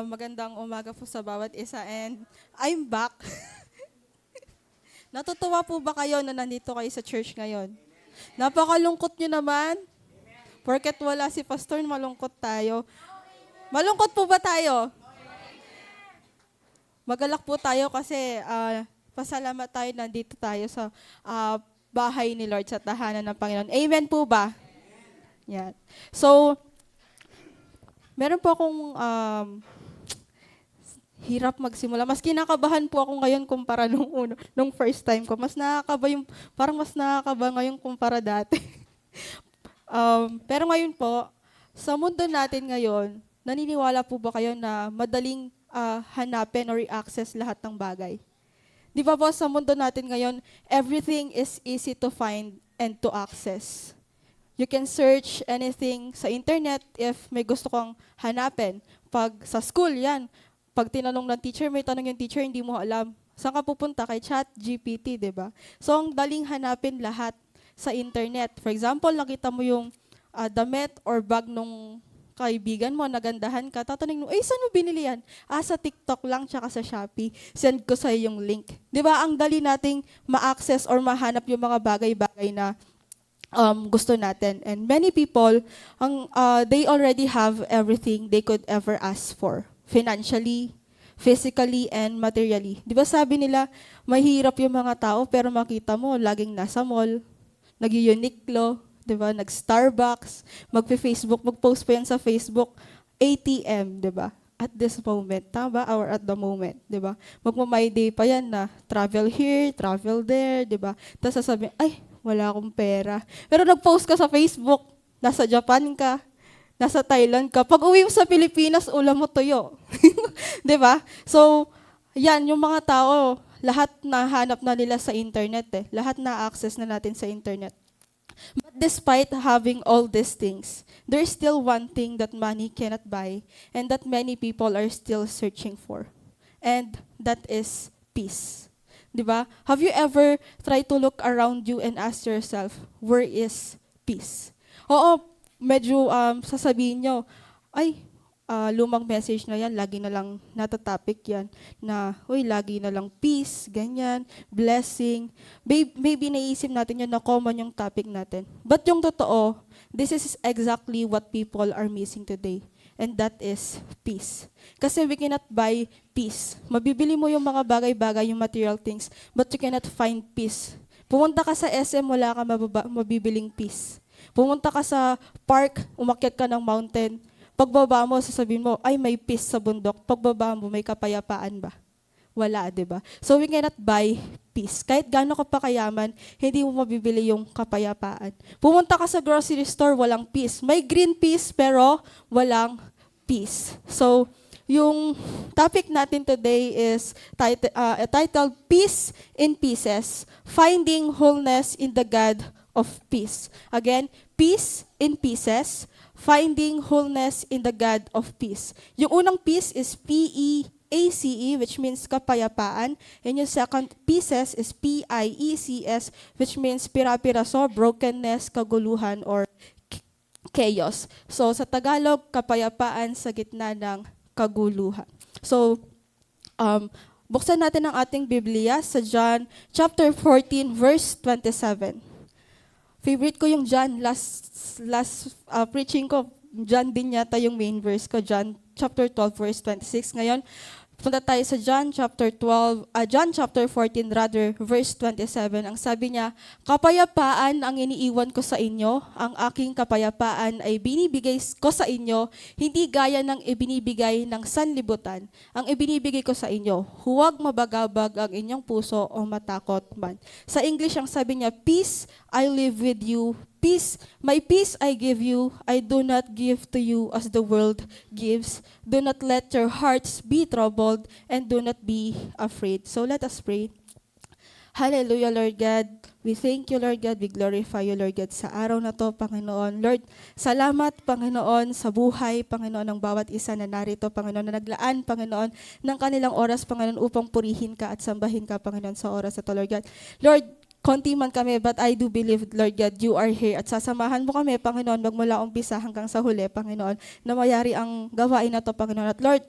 Magandang umaga po sa bawat isa and I'm back. Natutuwa po ba kayo na nandito kayo sa church ngayon? Napakalungkot nyo naman. Porket wala si pastor, malungkot tayo. Malungkot po ba tayo? Magalak po tayo kasi pasalamat tayo nandito tayo sa bahay ni Lord, sa tahanan ng Panginoon. Amen po ba? Yan. So, meron po akong hirap magsimula. Mas kinakabahan po ako ngayon kumpara nung first time ko. Parang mas nakakaba ngayon kumpara dati. Pero ngayon po, sa mundo natin ngayon, naniniwala po ba kayo na madaling hanapin or i-access lahat ng bagay? Di ba po sa mundo natin ngayon, everything is easy to find and to access. You can search anything sa internet if may gusto kang hanapin. Pag sa school, yan. Pag tinanong ng teacher, may tanong yung teacher, hindi mo alam. Saan ka pupunta? Kay ChatGPT, di ba? So, ang daling hanapin lahat sa internet. For example, nakita mo yung damit or bag nung kaibigan mo, nagandahan ka, tatanungin mo, saan mo binili yan? Sa TikTok lang, tsaka sa Shopee. Send ko sa'yo yung link. Di ba? Ang dali nating ma-access or mahanap yung mga bagay-bagay na gusto natin. And many people, they already have everything they could ever ask for. Financially, physically, and materially. Di ba sabi nila, mahirap yung mga tao, pero makita mo, laging nasa mall, nag-Uniqlo, di ba, nag-Starbucks, mag-Facebook, mag-post pa yan sa Facebook, ATM, di ba? At this moment, tama ba? Or at the moment, di ba? Magma-my day pa yan na travel here, travel there, di ba? Tapos sasabihin, ay, wala akong pera. Pero nag-post ka sa Facebook, nasa Japan ka, nasa Thailand ka. Pag uwi mo sa Pilipinas, ulam mo tuyo. Di ba? So, yan, yung mga tao, lahat nahanap na nila sa internet eh. Lahat na-access na natin sa internet. But despite having all these things, there's still one thing that money cannot buy and that many people are still searching for. And that is peace. Diba? Have you ever tried to look around you and ask yourself, where is peace? Oo, medyo sasabihin nyo, ay, lumang message na yan, lagi na lang natatopic yan, na, lagi na lang peace, ganyan, blessing. Maybe naisip natin yun na common yung topic natin. But yung totoo, this is exactly what people are missing today. And that is peace. Kasi we cannot buy peace. Mabibili mo yung mga bagay-bagay, yung material things, but you cannot find peace. Pumunta ka sa SM, wala ka mabibiling peace. Pumunta ka sa park, umakyat ka ng mountain, pagbaba mo, sasabihin mo, ay may peace sa bundok. Pagbaba mo, may kapayapaan ba? Wala, di ba? So we cannot buy peace. Kahit gaano ka pa kayaman, hindi mo mabibili yung kapayapaan. Pumunta ka sa grocery store, walang peace. May green peace, pero walang peace. So, yung topic natin today is titled Peace in Pieces, Finding Wholeness in the God of Peace. Again, Peace in Pieces, Finding Wholeness in the God of Peace. Yung unang peace is P-E-A-C-E, which means kapayapaan. And yung second pieces is P-I-E-C-S, which means pira-piraso, brokenness, kaguluhan, or chaos. So sa Tagalog, kapayapaan sa gitna ng kaguluhan. So, buksan natin ang ating Biblia sa John chapter 14, verse 27. Favorite ko yung John, last preaching ko, John din yata yung main verse ko, John chapter 12, verse 26. Ngayon, punta tayo sa John chapter 14 rather, verse 27. Ang sabi niya, kapayapaan ang iniiwan ko sa inyo, ang aking kapayapaan ay binibigay ko sa inyo, hindi gaya ng ibinibigay ng sanlibutan. Ang ibinibigay ko sa inyo, huwag mabagabag ang inyong puso o matakot man. Sa English, ang sabi niya, peace I live with you, my peace I give you, I do not give to you as the world gives. Do not let your hearts be troubled, and do not be afraid. So let us pray. Hallelujah, Lord God. We thank you, Lord God. We glorify you, Lord God, sa araw na to, Panginoon. Lord, salamat, Panginoon, sa buhay, Panginoon, ng bawat isa na narito, Panginoon, na naglaan, Panginoon, ng kanilang oras, Panginoon, upang purihin ka at sambahin ka, Panginoon, sa oras na to, Lord God. Lord, konti man kami, but I do believe, Lord God, you are here. At sasamahan mo kami, Panginoon, magmula umpisa hanggang sa huli, Panginoon, na mayari ang gawain na to, Panginoon. At Lord,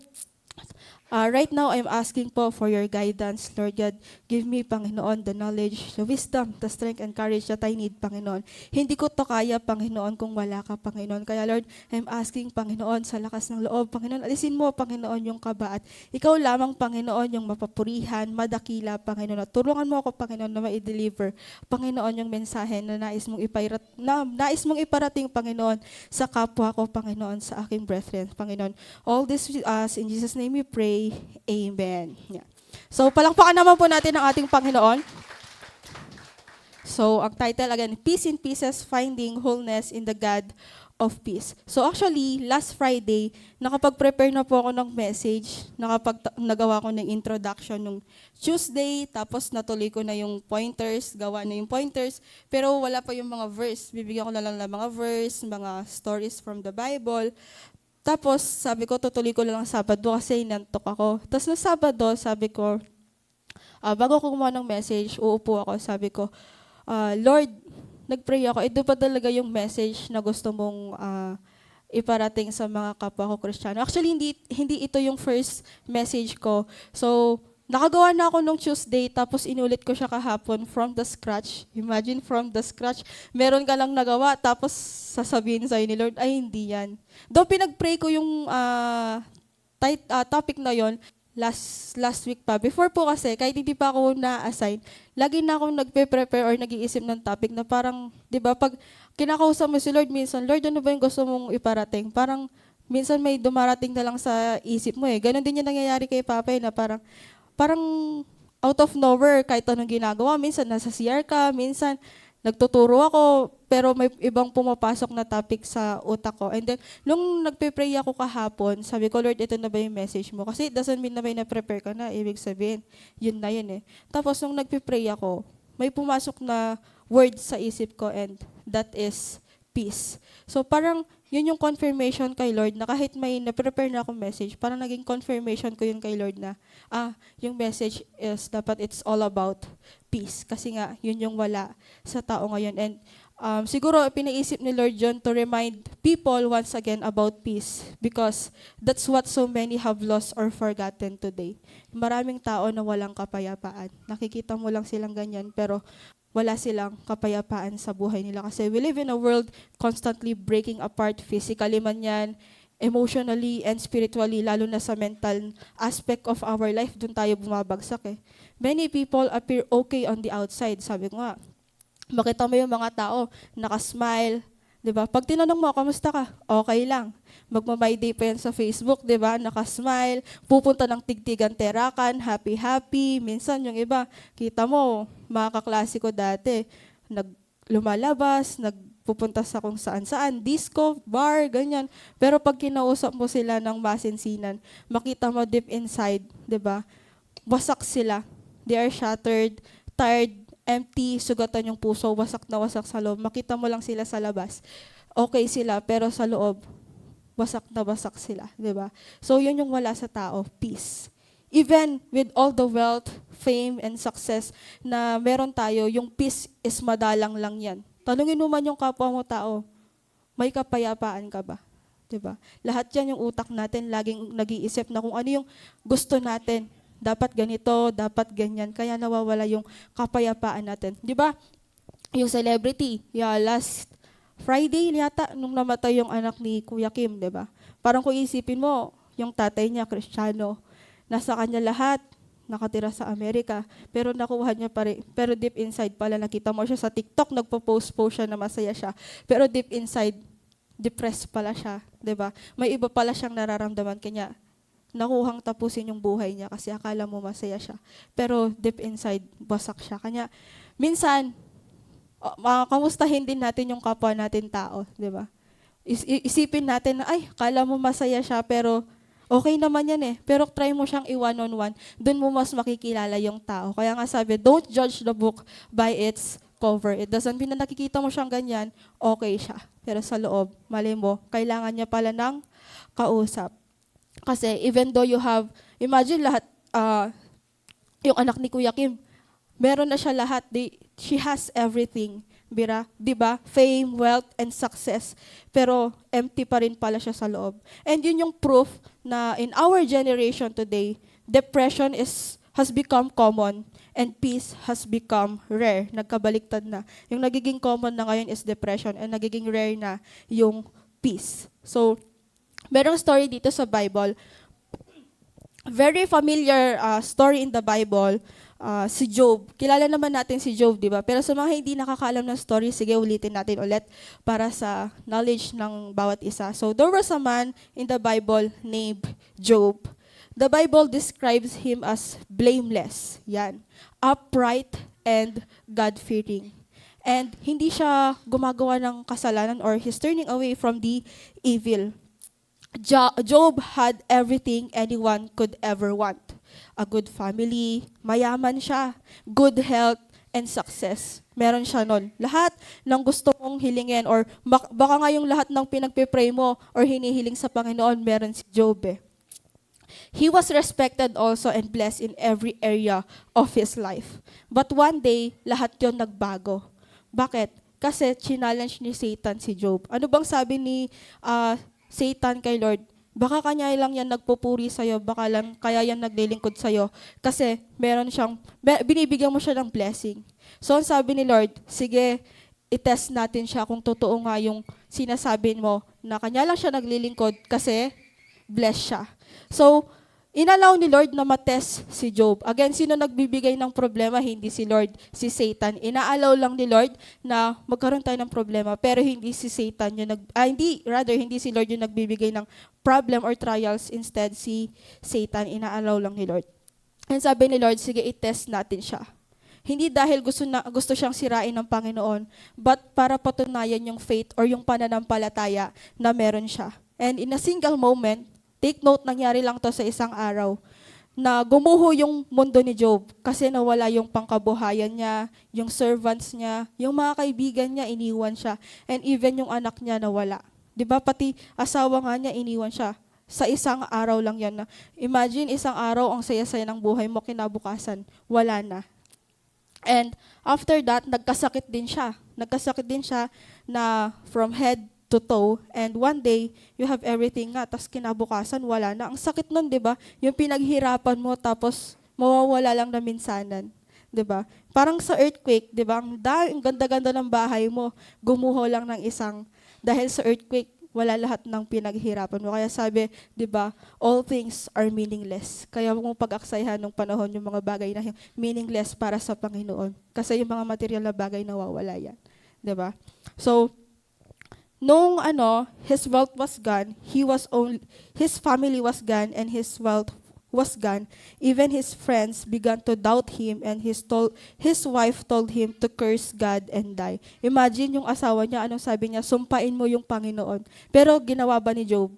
right now, I'm asking po for your guidance, Lord God. Give me, Panginoon, the knowledge, the wisdom, the strength, and courage that I need, Panginoon. Hindi ko to kaya, Panginoon, kung wala ka, Panginoon. Kaya, Lord, I'm asking, Panginoon, sa lakas ng loob, Panginoon, alisin mo, Panginoon, yung kaba. At ikaw lamang, Panginoon, yung mapapurihan, madakila, Panginoon. At tulungan mo ako, Panginoon, na ma-deliver, Panginoon, yung mensahe na nais mong iparating, Panginoon, sa kapwa ko, Panginoon, sa aking brethren, Panginoon. All this with us, in Jesus' name we pray. Amen. Yeah. So, palakpakan naman po natin ang ating Panginoon. So, ang title again, Peace in Pieces, Finding Wholeness in the God of Peace. So, actually, last Friday, nakapag-prepare na po ako ng message, nagawa ko ng introduction nung Tuesday, tapos natuloy ko na yung pointers, gawa na yung pointers, pero wala pa yung mga verse. Bibigyan ko na lang ng mga verse, mga stories from the Bible. Tapos, sabi ko, tutuloy ko lang Sabado kasi nantok ako. Tapos, no Sabado, sabi ko, bago ko kumuha ng message, uupo ako, sabi ko, Lord, nag-pray ako, ito pa talaga yung message na gusto mong iparating sa mga kapwa ko Kristiyano. Actually, hindi ito yung first message ko. So, nakagawa na ako nung Tuesday, tapos inulit ko siya kahapon from the scratch. Imagine, from the scratch. Meron ka lang nagawa, tapos sasabihin sa'yo ni Lord, ay, hindi yan. Though pinag-pray ko yung topic na yon last week pa. Before po kasi, kahit hindi pa ako na-assign, lagi na akong nagpe-prepare or nag-iisip ng topic na parang, di ba, pag kinakausap mo si Lord, minsan, Lord, ano ba yung gusto mong iparating? Parang, minsan may dumarating na lang sa isip mo eh. Ganon din yung nangyayari kay Papa na parang out of nowhere, kahit anong ginagawa. Minsan nasa CR ka, minsan nagtuturo ako, pero may ibang pumapasok na topic sa utak ko. And then, nung nagpe-pray ako kahapon, sabi ko, Lord, ito na ba yung message mo? Kasi it doesn't mean na may na-prepare ka na. Ibig sabihin, yun na yun eh. Tapos, nung nagpe-pray ako, may pumasok na word sa isip ko, and that is peace. So, parang yun yung confirmation kay Lord na kahit may na-prepare na akong message, parang naging confirmation ko yun kay Lord na, yung message is dapat it's all about peace. Kasi nga, yun yung wala sa tao ngayon. And siguro, pinaisip ni Lord John to remind people once again about peace because that's what so many have lost or forgotten today. Maraming tao na walang kapayapaan. Nakikita mo lang silang ganyan, pero wala silang kapayapaan sa buhay nila. Kasi we live in a world constantly breaking apart physically man yan, emotionally and spiritually, lalo na sa mental aspect of our life, dun tayo bumabagsak eh. Many people appear okay on the outside. Sabi ko nga, makita mo yung mga tao, nakasmile, di ba? Pag tinanong mo, kamusta ka? Okay lang. Magma-my day pa yan sa Facebook, di ba? Nakasmile, pupunta ng tigtigan terakan, happy-happy. Minsan yung iba, kita mo, mga kaklase ko dati, lumalabas, nagpupunta sa kung saan-saan, disco, bar, ganyan. Pero pag kinausap mo sila ng masinsinan, makita mo deep inside, di ba? Wasak sila. They are shattered, tired, empty, sugatan yung puso, wasak na wasak sa loob. Makita mo lang sila sa labas. Okay sila, pero sa loob, wasak na wasak sila, di ba? So, yun yung wala sa tao, peace. Even with all the wealth, fame, and success na meron tayo, yung peace is madalang lang yan. Tanungin mo man yung kapwa mo tao, may kapayapaan ka ba? Di ba? Lahat yan yung utak natin, laging nag-iisip na kung ano yung gusto natin. Dapat ganito, dapat ganyan. Kaya nawawala yung kapayapaan natin. Di ba? Yung celebrity, last Friday yata, nung namatay yung anak ni Kuya Kim, di ba? Parang kung isipin mo, yung tatay niya, Kristiyano, nasa kanya lahat, nakatira sa Amerika, pero nakuha niya pa rin. Pero deep inside pala, nakita mo siya sa TikTok, nagpo-post siya na masaya siya. Pero deep inside, depressed pala siya, di ba? May iba pala siyang nararamdaman, kanya nakuhang tapusin yung buhay niya kasi akala mo masaya siya. Pero deep inside, basak siya. Kanya, minsan, kamustahin din natin yung kapwa natin tao, di ba? Isipin natin na, ay, kala mo masaya siya, pero okay naman yan eh. Pero try mo siyang i-one-on-one, dun mo mas makikilala yung tao. Kaya nga sabi, don't judge the book by its cover. It doesn't mean na nakikita mo siyang ganyan, okay siya. Pero sa loob, mali mo, kailangan niya pala ng kausap. Kasi even though you have, imagine lahat, yung anak ni Kuya Kim, Meron na siya lahat. She has everything. Bira, 'di ba? Fame, wealth, and success. Pero empty pa rin pala siya sa loob. And yun yung proof na in our generation today, depression has become common and peace has become rare. Nagkabaliktad na. Yung nagiging common na ngayon is depression and nagiging rare na yung peace. So, merong story dito sa Bible. Very familiar story in the Bible, si Job. Kilala naman natin si Job, di ba? Pero sa mga hindi nakakaalam ng story, sige, ulitin natin ulit para sa knowledge ng bawat isa. So, there was a man in the Bible named Job. The Bible describes him as blameless, yan, upright, and God-fearing. And hindi siya gumagawa ng kasalanan or he's turning away from the evil. Job had everything anyone could ever want. A good family, mayaman siya, good health, and success. Meron siya nun. Lahat ng gusto mong hilingin or baka nga yung lahat ng pinagpipray mo or hinihiling sa Panginoon, meron si Job eh. He was respected also and blessed in every area of his life. But one day, lahat yon nagbago. Bakit? Kasi challenge ni Satan si Job. Ano bang sabi ni Satan kay Lord? Baka kanya lang yan nagpupuri sa'yo, baka lang kaya yan naglilingkod sa'yo. Kasi binibigyan mo siya ng blessing. So ang sabi ni Lord, sige, itest natin siya kung totoo nga yung sinasabi mo na kanya lang siya naglilingkod kasi bless siya. So, inallow ni Lord na matest si Job. Again, sino nagbibigay ng problema? Hindi si Lord, si Satan. Inaallow lang ni Lord na magkaroon tayo ng problema, pero hindi si Satan yung hindi si Lord yung nagbibigay ng problem or trials, instead si Satan, inaallow lang ni Lord. And sabi ni Lord, sige, i-test natin siya. Hindi dahil gusto siyang sirain ng Panginoon, but para patunayan yung faith or yung pananampalataya na meron siya. And in a single moment, take note, nangyari lang to sa isang araw, na gumuho yung mundo ni Job kasi nawala yung pangkabuhayan niya, yung servants niya, yung mga kaibigan niya, iniwan siya. And even yung anak niya nawala. Di ba? Pati asawa nga niya, iniwan siya. Sa isang araw lang yan. Imagine, isang araw, ang saya-saya ng buhay mo, kinabukasan, wala na. And after that, nagkasakit din siya. Nagkasakit din siya na from head to toe, and one day, you have everything nga, tapos kinabukasan, wala na. Ang sakit nun, di ba? Yung pinaghirapan mo, tapos mawawala lang na minsanan. Di ba? Parang sa earthquake, di ba? Ang ganda-ganda ng bahay mo, gumuho lang ng isang, dahil sa earthquake, wala lahat ng pinaghirapan mo. Kaya sabi, di ba, all things are meaningless. Kaya huwag mong pag-aksayahan ng panahon yung mga bagay na meaningless para sa Panginoon. Kasi yung mga material na bagay, nawawala yan. Di ba? So, nung his wealth was gone, his family was gone, and his wealth was gone. Even his friends began to doubt him, and his wife told him to curse God and die. Imagine yung asawa niya, anong sabi niya? Sumpain mo yung Panginoon. Pero ginawa ba ni Job?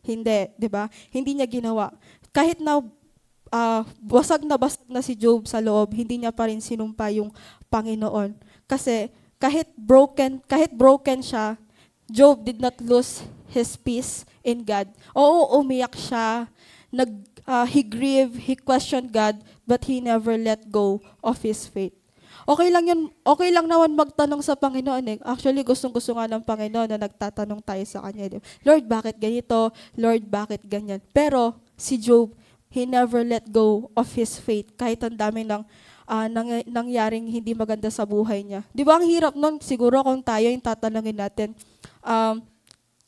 Hindi, di ba? Hindi niya ginawa. Kahit na basag na si Job sa loob, hindi niya pa rin sinumpa yung Panginoon. Kasi kahit broken siya, Job did not lose his peace in God. Oo, umiyak siya. He grieved, he questioned God, but he never let go of his faith. Okay lang yun, okay lang naman magtanong sa Panginoon eh. Actually, gustong-gusto nga ng Panginoon na nagtatanong tayo sa Kanya. Lord, bakit ganito? Lord, bakit ganyan? Pero si Job, he never let go of his faith kahit ang dami ng nangyaring hindi maganda sa buhay niya. Di ba ang hirap nun? Siguro kung tayo yung tatanungin natin,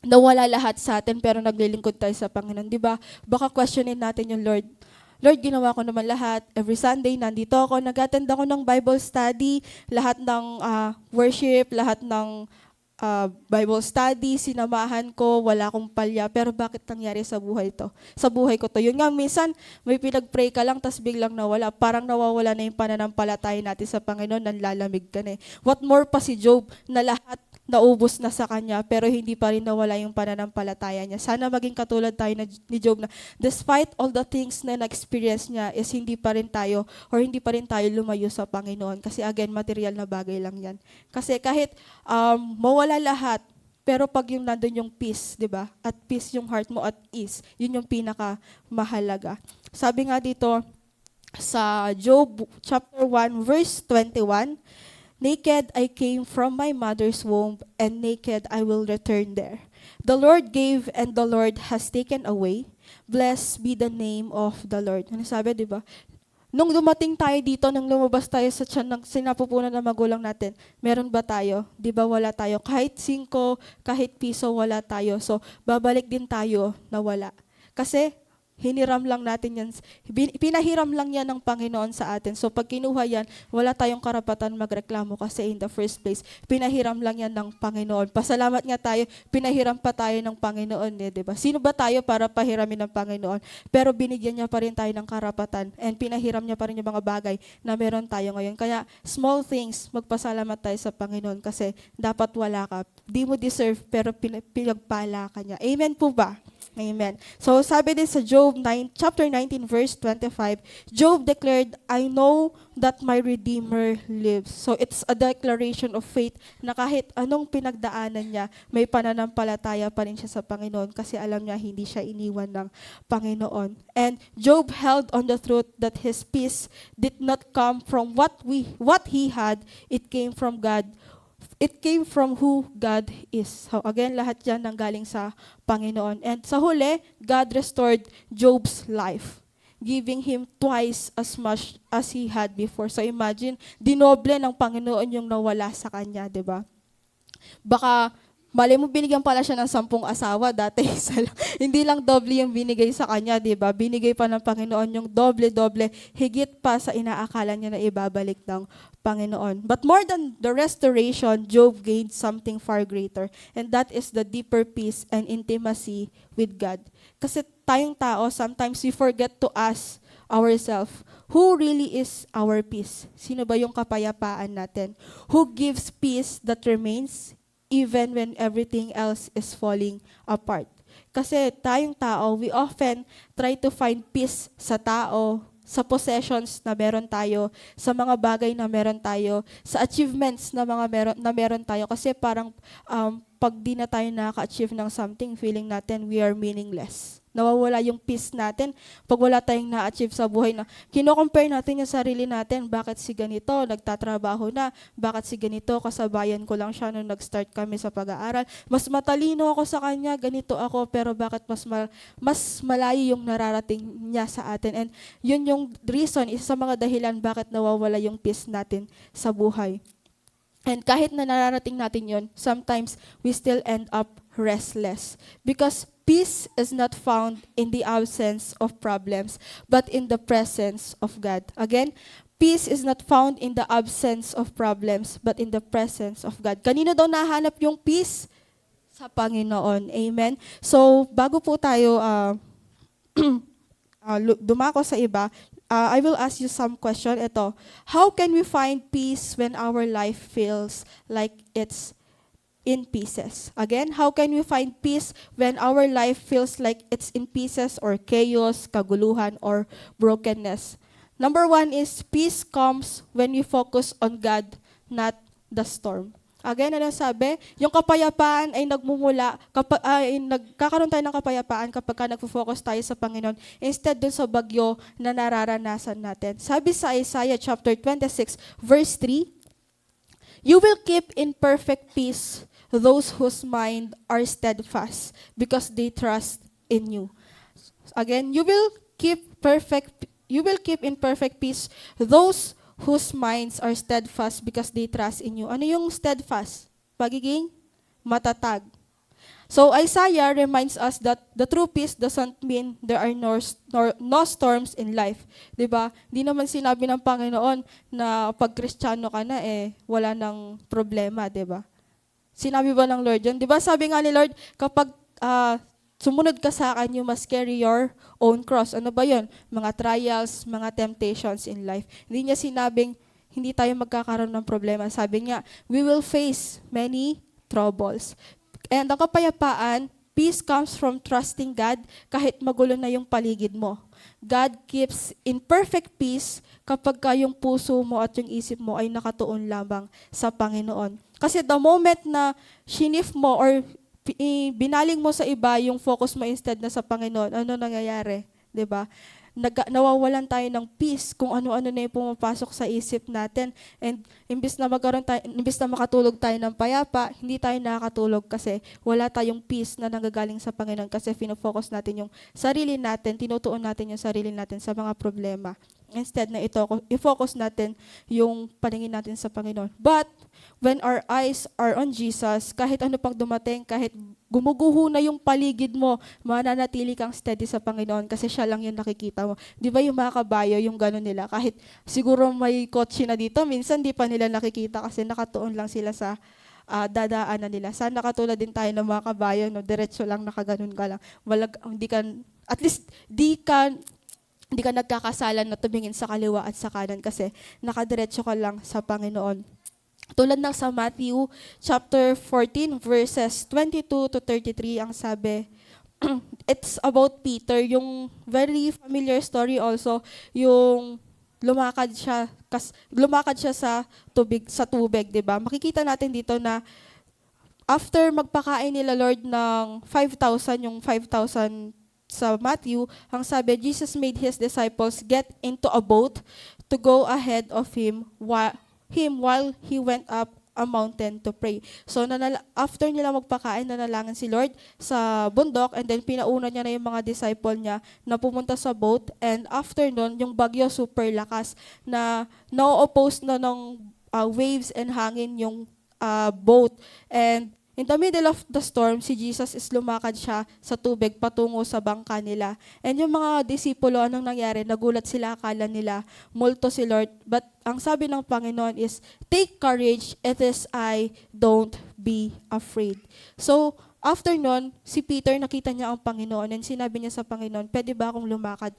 nawala lahat sa atin pero naglilingkod tayo sa Panginoon. Di ba? Baka questionin natin yung Lord. Lord, ginawa ko naman lahat. Every Sunday, nandito ako. Nag-attend ako ng Bible study, lahat ng worship, lahat ng Bible study, sinamahan ko, wala akong palya, pero bakit nangyari sa buhay to? Sa buhay ko to. Yun nga, minsan, may pinag-pray ka lang, tas biglang nawala. Parang nawawala na yung pananampalataya natin sa Panginoon, nanlalamig ka na eh. What more pa si Job, na lahat naubos na sa kanya, pero hindi pa rin nawala yung pananampalataya niya. Sana maging katulad tayo ni Job na despite all the things na na-experience niya, is hindi pa rin tayo lumayo sa Panginoon. Kasi again, material na bagay lang yan. Kasi kahit mawala lahat, pero pag yung nandun yung peace, di ba? At peace yung heart mo at ease, yun yung pinaka mahalaga. Sabi nga dito, sa Job chapter 1 verse 21, naked I came from my mother's womb, and naked I will return there. The Lord gave, and the Lord has taken away. Blessed be the name of the Lord. Ano sabi, di ba? Nung dumating tayo dito, nung lumabas tayo sa tiyan ng sinapupunan ng magulang natin, meron ba tayo? Di ba wala tayo? Kahit 5, kahit piso, wala tayo. So, babalik din tayo na wala. Kasi, hiniram lang natin yan, pinahiram lang yan ng Panginoon sa atin. So pag kinuha yan, wala tayong karapatan magreklamo kasi in the first place, pinahiram lang yan ng Panginoon. Pasalamat nga tayo, pinahiram pa tayo ng Panginoon, diba? Sino ba tayo para pahiramin ng Panginoon? Pero binigyan niya pa rin tayo ng karapatan and pinahiram niya pa rin yung mga bagay na meron tayo ngayon. Kaya small things, magpasalamat tayo sa Panginoon kasi dapat wala ka. Di mo deserve pero pinagpala ka niya. Amen po ba? Amen. So sabi din sa Job chapter 19 verse 25, Job declared, I know that my Redeemer lives. So it's a declaration of faith na kahit anong pinagdaanan niya, may pananampalataya pa rin siya sa Panginoon kasi alam niya hindi siya iniwan ng Panginoon. And Job held on the truth that his peace did not come from what he had, it came from God. It came from who God is. So again, lahat yan nanggaling sa Panginoon. And sa huli, God restored Job's life, giving him twice as much as he had before. So imagine, dinoble ng Panginoon yung nawala sa kanya, di ba? Baka mali mo binigyan pala siya ng 10 asawa, dati isa lang. Hindi lang doble yung binigay sa kanya, di ba? Binigay pa ng Panginoon yung doble-doble, higit pa sa inaakala niya na ibabalik ng Panginoon. But more than the restoration, Job gained something far greater, and that is the deeper peace and intimacy with God. Kasi tayong tao, sometimes we forget to ask ourselves, who really is our peace? Sino ba yung kapayapaan natin? Who gives peace that remains even when everything else is falling apart? Kasi tayong tao, we often try to find peace sa tao, sa possessions na meron tayo, sa mga bagay na meron tayo, sa achievements na meron tayo. Kasi parang pag di na tayo nakaka-achieve ng something, feeling natin we are meaningless. Nawawala yung peace natin pag wala tayong na-achieve sa buhay na kino-compare natin yung sarili natin. Bakit si ganito, nagtatrabaho na? Bakit si ganito, kasabayan ko lang siya nung nag-start kami sa pag-aaral. Mas matalino ako sa kanya, ganito ako, pero bakit mas malayo yung nararating niya sa atin? And yun yung reason, isa sa mga dahilan bakit nawawala yung peace natin sa buhay. And kahit na nararating natin yun, sometimes we still end up restless. Because peace is not found in the absence of problems, but in the presence of God. Again, peace is not found in the absence of problems, but in the presence of God. Kanino daw nahanap yung peace? Sa Panginoon. Amen? So, bago po tayo dumako sa iba, I will ask you some question. Ito, how can we find peace when our life feels like it's in pieces? Again, how can we find peace when our life feels like it's in pieces or chaos, kaguluhan, or brokenness? Number 1 is peace comes when we focus on God, not the storm. Again, ano sabi? Yung kapayapaan ay nagmumula, nagkakaroon tayo ng kapayapaan kapag nagfo-focus tayo sa Panginoon instead dun sa bagyo na nararanasan natin. Sabi sa Isaiah chapter 26, verse 3, you will keep in perfect peace those whose mind are steadfast because they trust in you. Again, you will keep in perfect peace those whose minds are steadfast because they trust in you. Ano yung steadfast? Pagiging matatag. So Isaiah reminds us that the true peace doesn't mean there are no storms in life. Diba? Di naman sinabi ng Panginoon na pag Kristiyano ka na, wala nang problema, diba? Sinabi ba ng Lord yun? Diba sabi nga ni Lord, kapag sumunod ka sa akin, you must carry your own cross. Ano ba yun? Mga trials, mga temptations in life. Hindi niya sinabing, hindi tayo magkakaroon ng problema. Sabi niya, we will face many troubles. And ang kapayapaan, peace comes from trusting God kahit magulo na yung paligid mo. God keeps in perfect peace kapag yung puso mo at yung isip mo ay nakatuon lamang sa Panginoon. Kasi the moment na shinif mo or binaling mo sa iba yung focus mo instead na sa Panginoon, ano nangyayari? 'Di ba? nawawalan tayo ng peace kung ano-ano na yung pumapasok sa isip natin. And imbis na makatulog tayo ng payapa, hindi tayo nakakatulog kasi wala tayong peace na nanggagaling sa Panginoon kasi fino-focus natin yung sarili natin, tinutuon natin yung sarili natin sa mga problema. Instead na i-focus natin yung paningin natin sa Panginoon. But when our eyes are on Jesus, kahit ano pang dumating, kahit gumuguho na yung paligid mo, mananatili kang steady sa Panginoon kasi siya lang yung nakikita mo. Di ba yung mga kabayo, yung gano'n nila, kahit siguro may kotse na dito, minsan di pa nila nakikita kasi nakatuon lang sila sa dadaanan nila. Sana katulad din tayo ng mga kabayo, no? Diretso lang, nakaganon ka lang. At least hindi ka nagkakasalan na tumingin sa kaliwa at sa kanan kasi nakadiretso ka lang sa Panginoon. Tulad ng sa Matthew chapter 14 verses 22 to 33 ang sabi, it's about Peter, yung very familiar story also, yung lumakad siya sa tubig, 'di ba? Makikita natin dito na after magpakain nila Lord ng 5,000, yung 5,000 sa Matthew, ang sabi, Jesus made his disciples get into a boat to go ahead of him while he went up a mountain to pray. So, after nila magpakain, nanalangin si Lord sa bundok, and then pinauna niya na yung mga disciple niya na pumunta sa boat, and after nun, yung bagyo super lakas na na-oppose na ng waves and hangin yung boat. And in the middle of the storm, si Jesus is lumakad siya sa tubig patungo sa bangka nila. And yung mga disipulo, anong nangyari? Nagulat sila, akala nila, multo si Lord. But ang sabi ng Panginoon is, take courage, it is I, don't be afraid. So, after nun, si Peter nakita niya ang Panginoon and sinabi niya sa Panginoon, pwede ba akong lumakad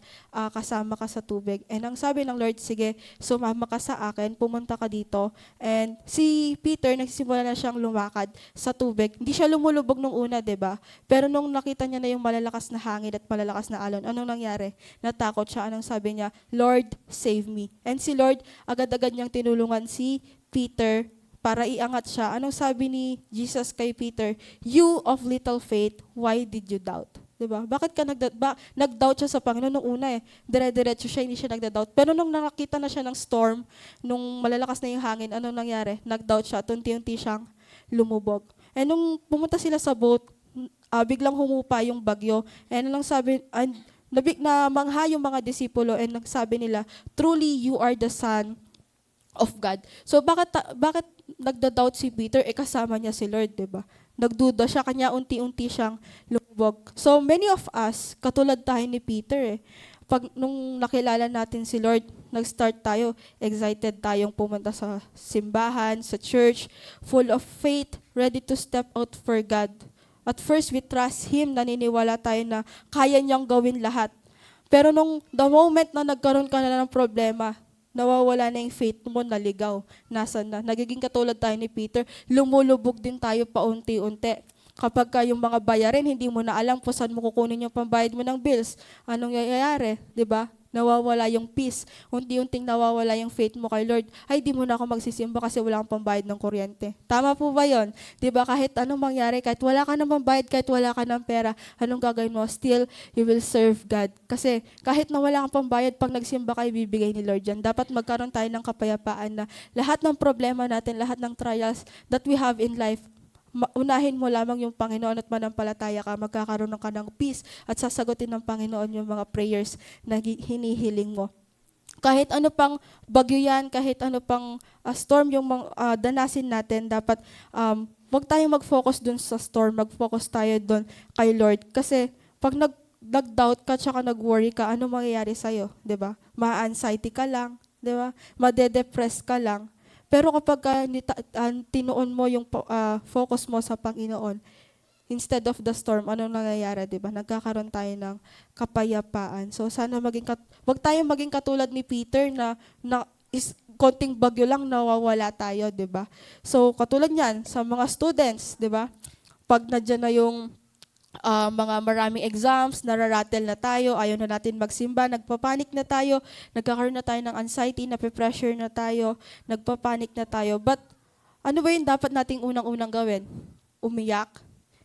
kasama ka sa tubig? And ang sabi ng Lord, sige, sumama ka sa akin, pumunta ka dito. And si Peter, nagsisimula na siyang lumakad sa tubig. Hindi siya lumulubog nung una, 'di ba? Pero nung nakita niya na yung malalakas na hangin at malalakas na alon, anong nangyari? Natakot siya. Anong sabi niya? Lord, save me. And si Lord, agad-agad niyang tinulungan si Peter para iangat siya. Anong sabi ni Jesus kay Peter? You of little faith, why did you doubt? Diba? Bakit ka nag-doubt siya sa Panginoon nung una eh? Dire-diretso siya, hindi siya nagda-doubt. Pero nung nakakita na siya ng storm, nung malalakas na yung hangin, anong nangyari? Nag-doubt siya, unti-unti siyang lumubog. And nung pumunta sila sa boat, biglang humupa yung bagyo. And anong sabi, na mangha yung mga disipulo and nagsabi nila, truly you are the Son of God. So bakit nagda-doubt si Peter? Kasama niya si Lord, 'di ba? Nagduda siya, kanya unti-unti siyang lumubog. So many of us, katulad tayo ni Peter nung nakilala natin si Lord, nag-start tayo, excited tayong pumunta sa simbahan, sa church, full of faith, ready to step out for God. At first, we trust Him, naniniwala tayo na kaya niyang gawin lahat. Pero the moment na nagkaroon ka na ng problema, nawawala na yung faith mo, naligaw. Nasaan na? Nagiging katulad tayo ni Peter, lumulubog din tayo paunti-unti. Kapag yung mga bayarin, hindi mo na alam kung saan mo kukunin yung pambayad mo ng bills. Anong nangyayari? 'Di ba? Nawawala yung peace. Unti-unting nawawala yung faith mo kay Lord. Ay, di mo na ako magsisimba kasi wala kang pambayad ng kuryente. Tama po ba yon? Di ba? Kahit anong mangyari, kahit wala ka ng pambayad, kahit wala ka ng pera, anong gagawin mo? Still, you will serve God. Kasi kahit na wala kang pambayad, pag nagsimba ka, ibibigay ni Lord yan. Dapat magkaroon tayo ng kapayapaan na lahat ng problema natin, lahat ng trials that we have in life, unahin mo lamang yung Panginoon at manampalataya ka, magkakaroon ka ng peace at sasagutin ng Panginoon yung mga prayers na hinihiling mo. Kahit ano pang bagyo yan, kahit ano pang storm yung danasin natin, dapat wag tayong mag-focus dun sa storm, mag-focus tayo dun kay Lord. Kasi pag nag-doubt ka tsaka nag-worry ka, ano mangyayari sa'yo? 'Di ba? Ma-anxiety ka lang, 'di ba? Made-depress ka lang. Pero kapag tinuon mo yung focus mo sa Panginoon, instead of the storm, anong nangyayari, di ba? Nagkakaroon tayo ng kapayapaan. So sana wag tayong maging katulad ni Peter na konting bagyo lang nawawala tayo, di ba? So katulad niyan sa mga students, di ba? Pag nandiyan na yung mga maraming exams, nararatel na tayo, ayaw na natin magsimba, nagpapanik na tayo, nagkakaroon na tayo ng anxiety, nape-pressure na tayo, nagpapanik na tayo. But ano ba yung dapat nating unang-unang gawin? Umiyak,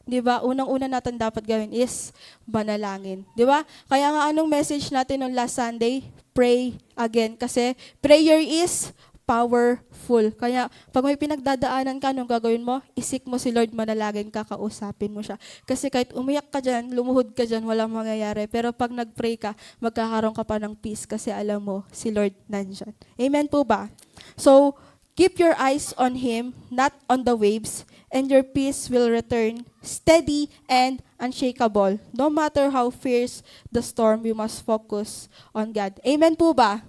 'di ba? Unang-una natin dapat gawin is manalangin, 'di ba? Kaya nga anong message natin nung last Sunday? Pray again kasi prayer is powerful. Kaya pag may pinagdadaanan ka, anong gagawin mo? Isik mo si Lord, manalangin ka, kausapin mo siya. Kasi kahit umiyak ka dyan, lumuhod ka dyan, walang mangyayari. Pero pag nag-pray ka, magkakaroon ka pa ng peace kasi alam mo, si Lord nandyan. Amen po ba? So, keep your eyes on Him, not on the waves, and your peace will return steady and unshakable. No matter how fierce the storm, we must focus on God. Amen po ba?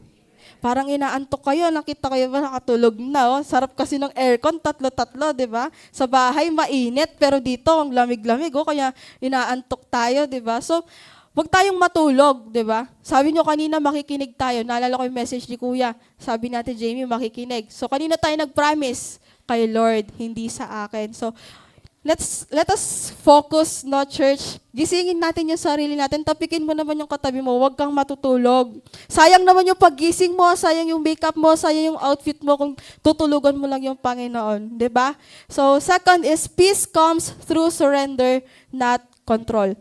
Parang inaantok kayo, nakita kayo ba nakatulog na, oh. Sarap kasi ng aircon, tatlo-tatlo, di ba? Sa bahay, mainit, pero dito, ang lamig-lamig, oh, kaya inaantok tayo, di ba? So, wag tayong matulog, di ba? Sabi nyo kanina, makikinig tayo. Naalala ko yung message ni Kuya. Sabi natin, Jamie, makikinig. So, kanina tayo nag-promise kay Lord, hindi sa akin. So, let us focus, no, church. Gisingin natin yung sarili natin. Tapikin mo naman yung katabi mo. Huwag kang matutulog. Sayang naman yung paggising mo, sayang yung makeup mo, sayang yung outfit mo kung tutulugan mo lang yung Panginoon. 'Di ba? So, second is peace comes through surrender, not control.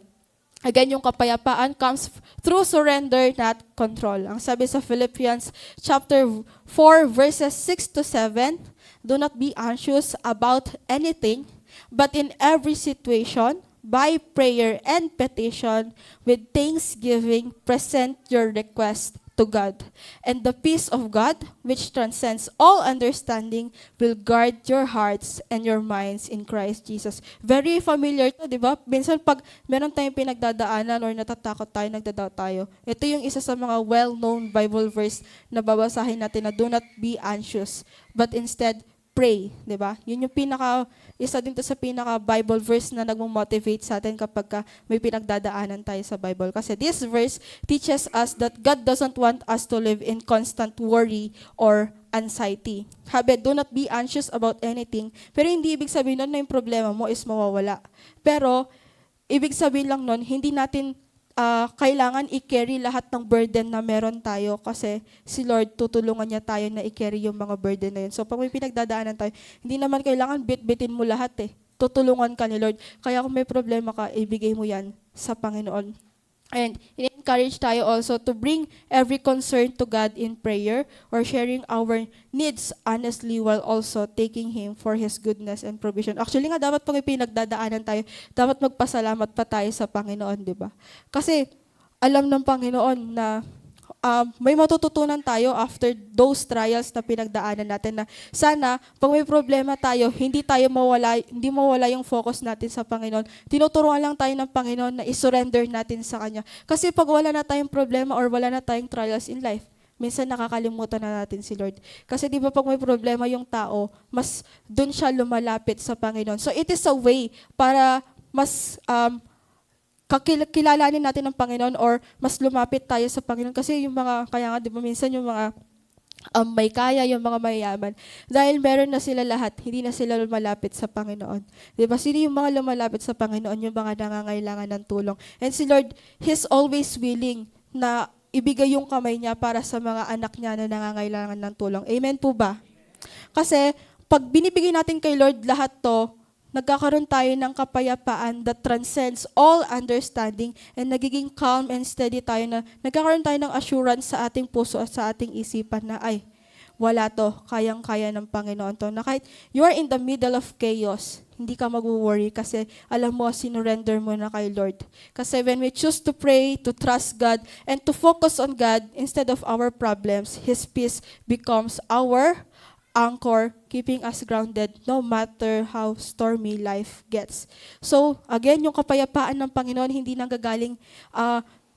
Again, yung kapayapaan comes through surrender, not control. Ang sabi sa Philippians chapter 4, verses 6 to 7, do not be anxious about anything, but in every situation, by prayer and petition, with thanksgiving, present your request to God. And the peace of God, which transcends all understanding, will guard your hearts and your minds in Christ Jesus. Very familiar to, di ba? Minsan pag meron tayong pinagdadaanan or natatakot tayo, nagdadoubt tayo, ito yung isa sa mga well-known Bible verse na babasahin natin na do not be anxious, but instead, pray, 'di ba? Yun yung isa din to sa pinaka Bible verse na nagmo-motivate sa atin kapag may pinagdadaanan tayo sa Bible. Kasi this verse teaches us that God doesn't want us to live in constant worry or anxiety. Sabi, do not be anxious about anything. Pero hindi ibig sabihin nun na yung problema mo is mawawala. Pero ibig sabihin lang nun, hindi natin kailangan i-carry lahat ng burden na meron tayo kasi si Lord tutulungan niya tayo na i-carry yung mga burden na yun. So pag may pinagdadaanan tayo, hindi naman kailangan bit-bitin mo lahat eh. Tutulungan ka ni Lord. Kaya kung may problema ka, ibigay mo yan sa Panginoon. And encourage tayo also to bring every concern to God in prayer or sharing our needs honestly while also taking Him for His goodness and provision. Actually nga, dapat pag may pinagdadaanan tayo, dapat magpasalamat pa tayo sa Panginoon, di ba? Kasi alam ng Panginoon na may matututunan tayo after those trials na pinagdaanan natin na sana pag may problema tayo, hindi mawala yung focus natin sa Panginoon. Tinuturuan lang tayo ng Panginoon na isurrender natin sa Kanya. Kasi pag wala na tayong problema or wala na tayong trials in life, minsan nakakalimutan na natin si Lord. Kasi di ba pag may problema yung tao, mas dun siya lumalapit sa Panginoon. So it is a way para mas kilalanin natin ng Panginoon or mas lumapit tayo sa Panginoon. Kasi yung mga, kaya nga, di ba, minsan yung mga may kaya, yung mga mayayaman, dahil meron na sila lahat, hindi na sila lumalapit sa Panginoon. Di ba? Sino yung mga lumalapit sa Panginoon? Yung mga nangangailangan ng tulong. And si Lord, He's always willing na ibigay yung kamay niya para sa mga anak niya na nangangailangan ng tulong. Amen po ba? Kasi, pag binibigay natin kay Lord lahat to, nagkakaroon tayo ng kapayapaan that transcends all understanding and nagiging calm and steady tayo na nagkakaroon tayo ng assurance sa ating puso at sa ating isipan na ay, wala to, kayang-kaya ng Panginoon to. Na kahit you are in the middle of chaos, hindi ka mag-worry kasi alam mo, sinurrender mo na kay Lord. Kasi when we choose to pray, to trust God, and to focus on God instead of our problems, His peace becomes our anchor, keeping us grounded no matter how stormy life gets. So, again, yung kapayapaan ng Panginoon hindi nanggagaling,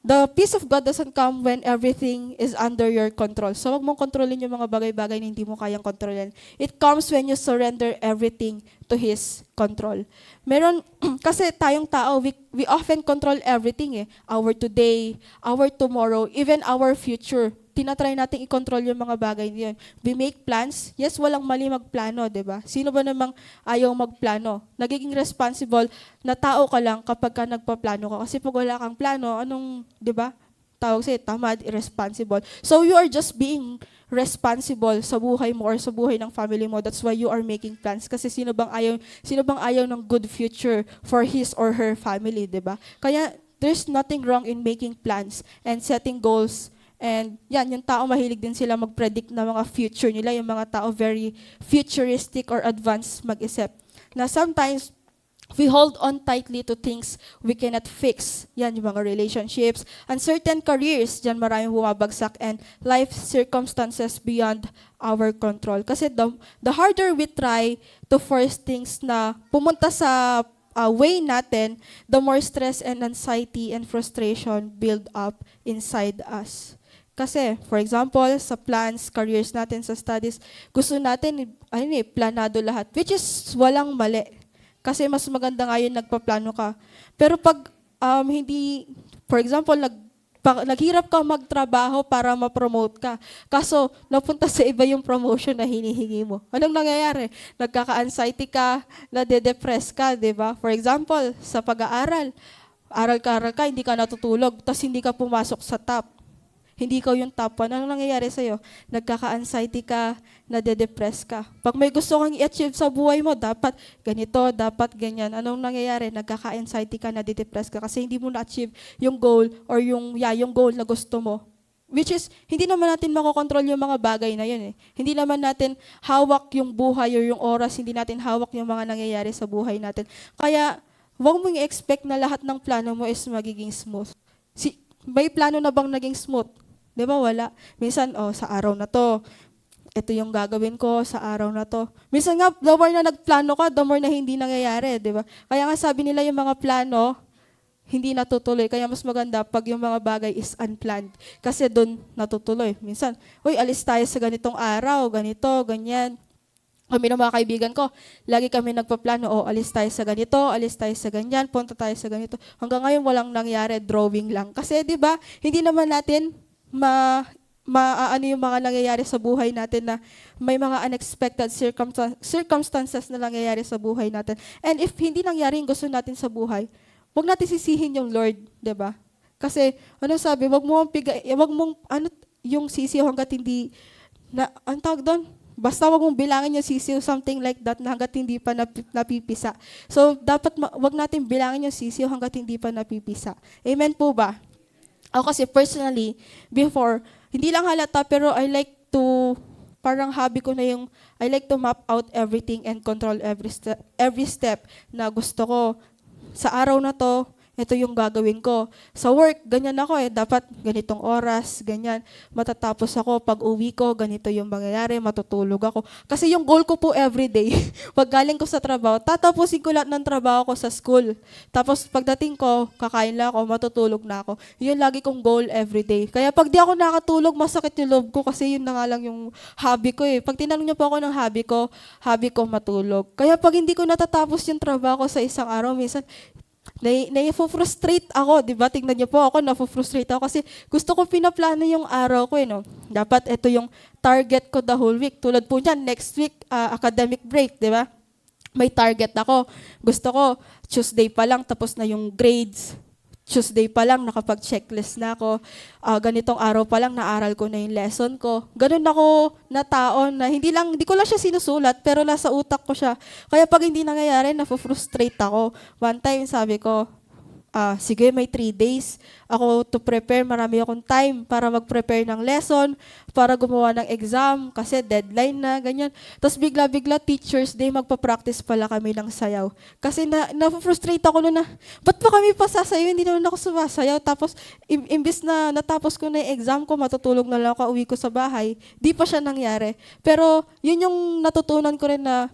the peace of God doesn't come when everything is under your control. So, wag mong kontrolin yung mga bagay-bagay na hindi mo kayang kontrolin. It comes when you surrender everything to His control. Meron, kasi tayong tao, we often control everything eh. Our today, our tomorrow, even our future. Tinatry natin i-control yung mga bagay niyon. We make plans. Yes, walang mali magplano, di ba? Sino ba namang ayaw magplano? Nagiging responsible na tao ka lang kapag ka nagpaplano ka. Kasi pag wala kang plano, di ba? tawag sa'yo, tamad, irresponsible. So you are just being responsible sa buhay mo or sa buhay ng family mo. That's why you are making plans. Kasi sino bang ayaw ng good future for his or her family, 'di ba? Kaya there's nothing wrong in making plans and setting goals. And yan, yung tao mahilig din sila mag-predict na mga future nila, yung mga tao very futuristic or advanced mag-isip. Na sometimes we hold on tightly to things we cannot fix. Yan, yung mga relationships, uncertain careers, dyan maraming bumabagsak, and life circumstances beyond our control. Kasi the harder we try to force things na pumunta sa way natin, the more stress and anxiety and frustration build up inside us. Kasi, for example, sa plans, careers natin, sa studies, gusto natin, planado lahat, which is walang mali. Kasi mas maganda nga yun, nagpaplano ka. Pero pag hindi, for example, naghirap ka magtrabaho para ma-promote ka, kaso napunta sa iba yung promotion na hinihingi mo. Anong nangyayari? Nagkaka-anxiety ka, nade-depress ka, di ba? For example, sa pag-aaral, aral ka, hindi ka natutulog, tapos hindi ka pumasok sa top. Hindi ikaw yung top 1. Anong nangyayari sa'yo? Nagkaka-anxiety ka, nade-depress ka. Pag may gusto kang i-achieve sa buhay mo, dapat ganito, dapat ganyan. Anong nangyayari? Nagkaka-anxiety ka, nade-depress ka kasi hindi mo na-achieve yung goal or yung goal na gusto mo. Which is, hindi naman natin makokontrol yung mga bagay na yun eh. Hindi naman natin hawak yung buhay or yung oras, hindi natin hawak yung mga nangyayari sa buhay natin. Kaya, huwag mong i-expect na lahat ng plano mo is magiging smooth. May plano na bang naging smooth? Di ba? Wala. Minsan, sa araw na to, ito yung gagawin ko sa araw na to. Minsan nga, the more na nagplano ka, the more na hindi nangyayari, di ba? Kaya nga sabi nila yung mga plano, hindi natutuloy. Kaya mas maganda pag yung mga bagay is unplanned. Kasi doon natutuloy. Minsan, alis tayo sa ganitong araw, ganito, ganyan. Kami ng mga kaibigan ko, lagi kami nagpaplano, alis tayo sa ganito, alis tayo sa ganyan, punta tayo sa ganito. Hanggang ngayon walang nangyari, drawing lang. Kasi 'di ba, hindi naman natin ano yung mga nangyayari sa buhay natin na may mga unexpected circumstances na nangyayari sa buhay natin. And if hindi nangyari yung gusto natin sa buhay, huwag natin sisihin yung Lord, 'di ba? Kasi sabi, wag mong yung sisiw hangga't hindi ang tawag doon, basta wag mong bilangin yung sisiw, something like that, na hangga't hindi pa napipisa. So, dapat wag natin bilangin yung sisiw hangga't hindi pa napipisa. Amen po ba? Ako kasi personally, before, hindi lang halata, pero I like to, parang hobby ko na yung, I like to map out everything and control every step na gusto ko. Sa araw na to, ito yung gagawin ko. Sa work, ganyan ako dapat ganitong oras, ganyan. Matatapos ako, pag uwi ko, ganito yung mangyayari, matutulog ako. Kasi yung goal ko po everyday, pag galing ko sa trabaho, tatapusin ko lahat ng trabaho ko sa school. Tapos pagdating ko, kakain lang ako, matutulog na ako. Yun lagi kong goal everyday. Kaya pag di ako nakatulog, masakit yung loob ko kasi yun na nga lang yung hobby ko Pag tinanong niyo po ako ng hobby ko matulog. Kaya pag hindi ko natatapos yung trabaho ko sa isang araw, minsan, na-frustrate ako, di ba? Tingnan niyo po ako, na-frustrate ako kasi gusto ko pinaplano yung araw ko no? Dapat ito yung target ko the whole week. Tulad po niyan, next week, academic break, di ba? May target ako. Gusto ko, Tuesday pa lang, tapos na yung grades. Tuesday pa lang, nakapag-checklist na ako. Ganitong araw pa lang, naaral ko na yung lesson ko. Ganun ako na tao na hindi ko lang siya sinusulat, pero nasa utak ko siya. Kaya pag hindi nangyayari, na-frustrate ako. One time, sabi ko, sige, may 3 days ako to prepare. Marami akong time para mag-prepare ng lesson, para gumawa ng exam, kasi deadline na, ganyan. Tapos bigla-bigla, Teacher's Day, magpa-practice pala kami ng sayaw. Kasi na-frustrate ako na, ba't pa kami pasasayaw? Hindi naman ako sumasayaw. Tapos, imbis na natapos ko na yung exam ko, matutulog na lang ako, uwi ko sa bahay, di pa siya nangyari. Pero, yun yung natutunan ko rin na,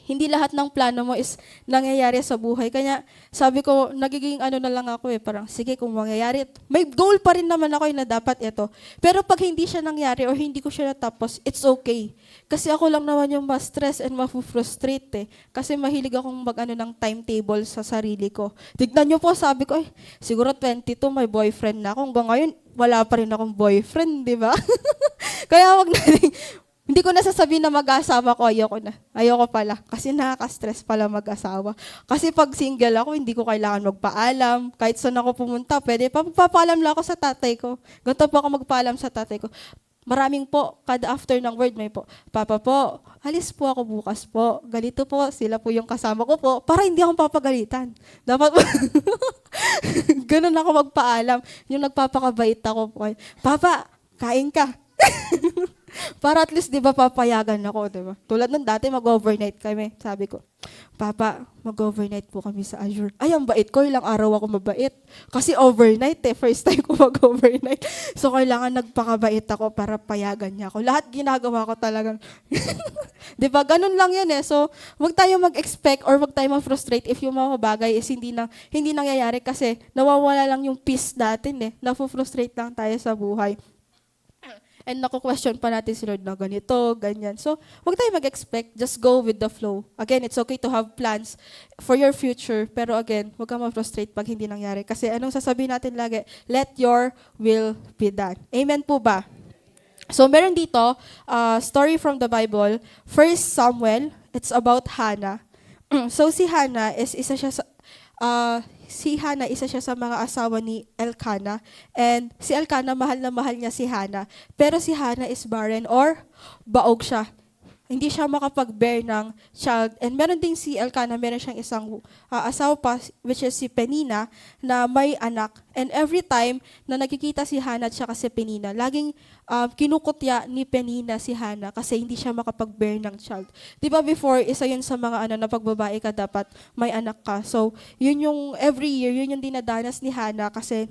hindi lahat ng plano mo is nangyayari sa buhay. Kaya sabi ko, nagiging na lang ako parang sige kung mangyayari. May goal pa rin naman ako na dapat ito. Pero pag hindi siya nangyari or hindi ko siya natapos, it's okay. Kasi ako lang naman yung ma-stress and ma-frustrate Kasi mahilig akong ng timetable sa sarili ko. Tignan nyo po, sabi ko, siguro 22, may boyfriend na ako. Hanggang ngayon, wala pa rin akong boyfriend, di ba? Kaya wag natin, Hindi ko nasasabihin na mag-asawa ko, ayoko na. Ayoko pala. Kasi nakaka-stress pala mag-asawa. Kasi pag single ako, hindi ko kailangan magpaalam. Kahit saan ako pumunta, pwede pa magpapaalam lang ako sa tatay ko. Ganito po ako magpaalam sa tatay ko. Maraming po, kada after ng word may po, Papa po, alis po ako bukas po. Ganito po, sila po yung kasama ko po, para hindi ako papagalitan. Dapat po, ganun ako magpaalam. Yung nagpapakabait ako po. Papa, kain ka. Para at least, di ba, papayagan ako, di ba? Tulad ng dati, mag-overnight kami. Sabi ko, Papa, mag-overnight po kami sa Azure. Ay, ang bait ko, ilang araw ako mabait. Kasi overnight first time ko mag-overnight. So, kailangan nagpakabait ako para payagan niya ako. Lahat ginagawa ko talagang, di ba, ganun lang yun eh. So, wag tayo mag-expect or wag tayo mag-frustrate if yung mga bagay is hindi nangyayari kasi nawawala lang yung peace natin eh. Nafo-frustrate lang tayo sa buhay. And naku-question pa natin si Lord na ganito, ganyan. So, huwag tayo mag-expect. Just go with the flow. Again, it's okay to have plans for your future. Pero again, huwag kang ma-frustrate pag hindi nangyari. Kasi anong sasabihin natin lagi? Let your will be done. Amen po ba? So, meron dito, story from the Bible. First Samuel, it's about Hannah. So, si Hannah is isa siya sa... isa siya sa mga asawa ni Elkanah. And si Elkanah, mahal na mahal niya si Hannah. Pero si Hannah is barren or baog siya. Hindi siya makapag-bear ng child. And meron din si Elkanah, meron siyang isang asawa pa, which is si Penina, na may anak. And every time na nakikita si Hannah at saka si Penina, laging kinukutya ni Penina si Hannah kasi hindi siya makapag-bear ng child. Di ba before, isa yun sa mga na pagbabae ka, dapat may anak ka. So, yun yung every year, yun yung dinadanas ni Hannah kasi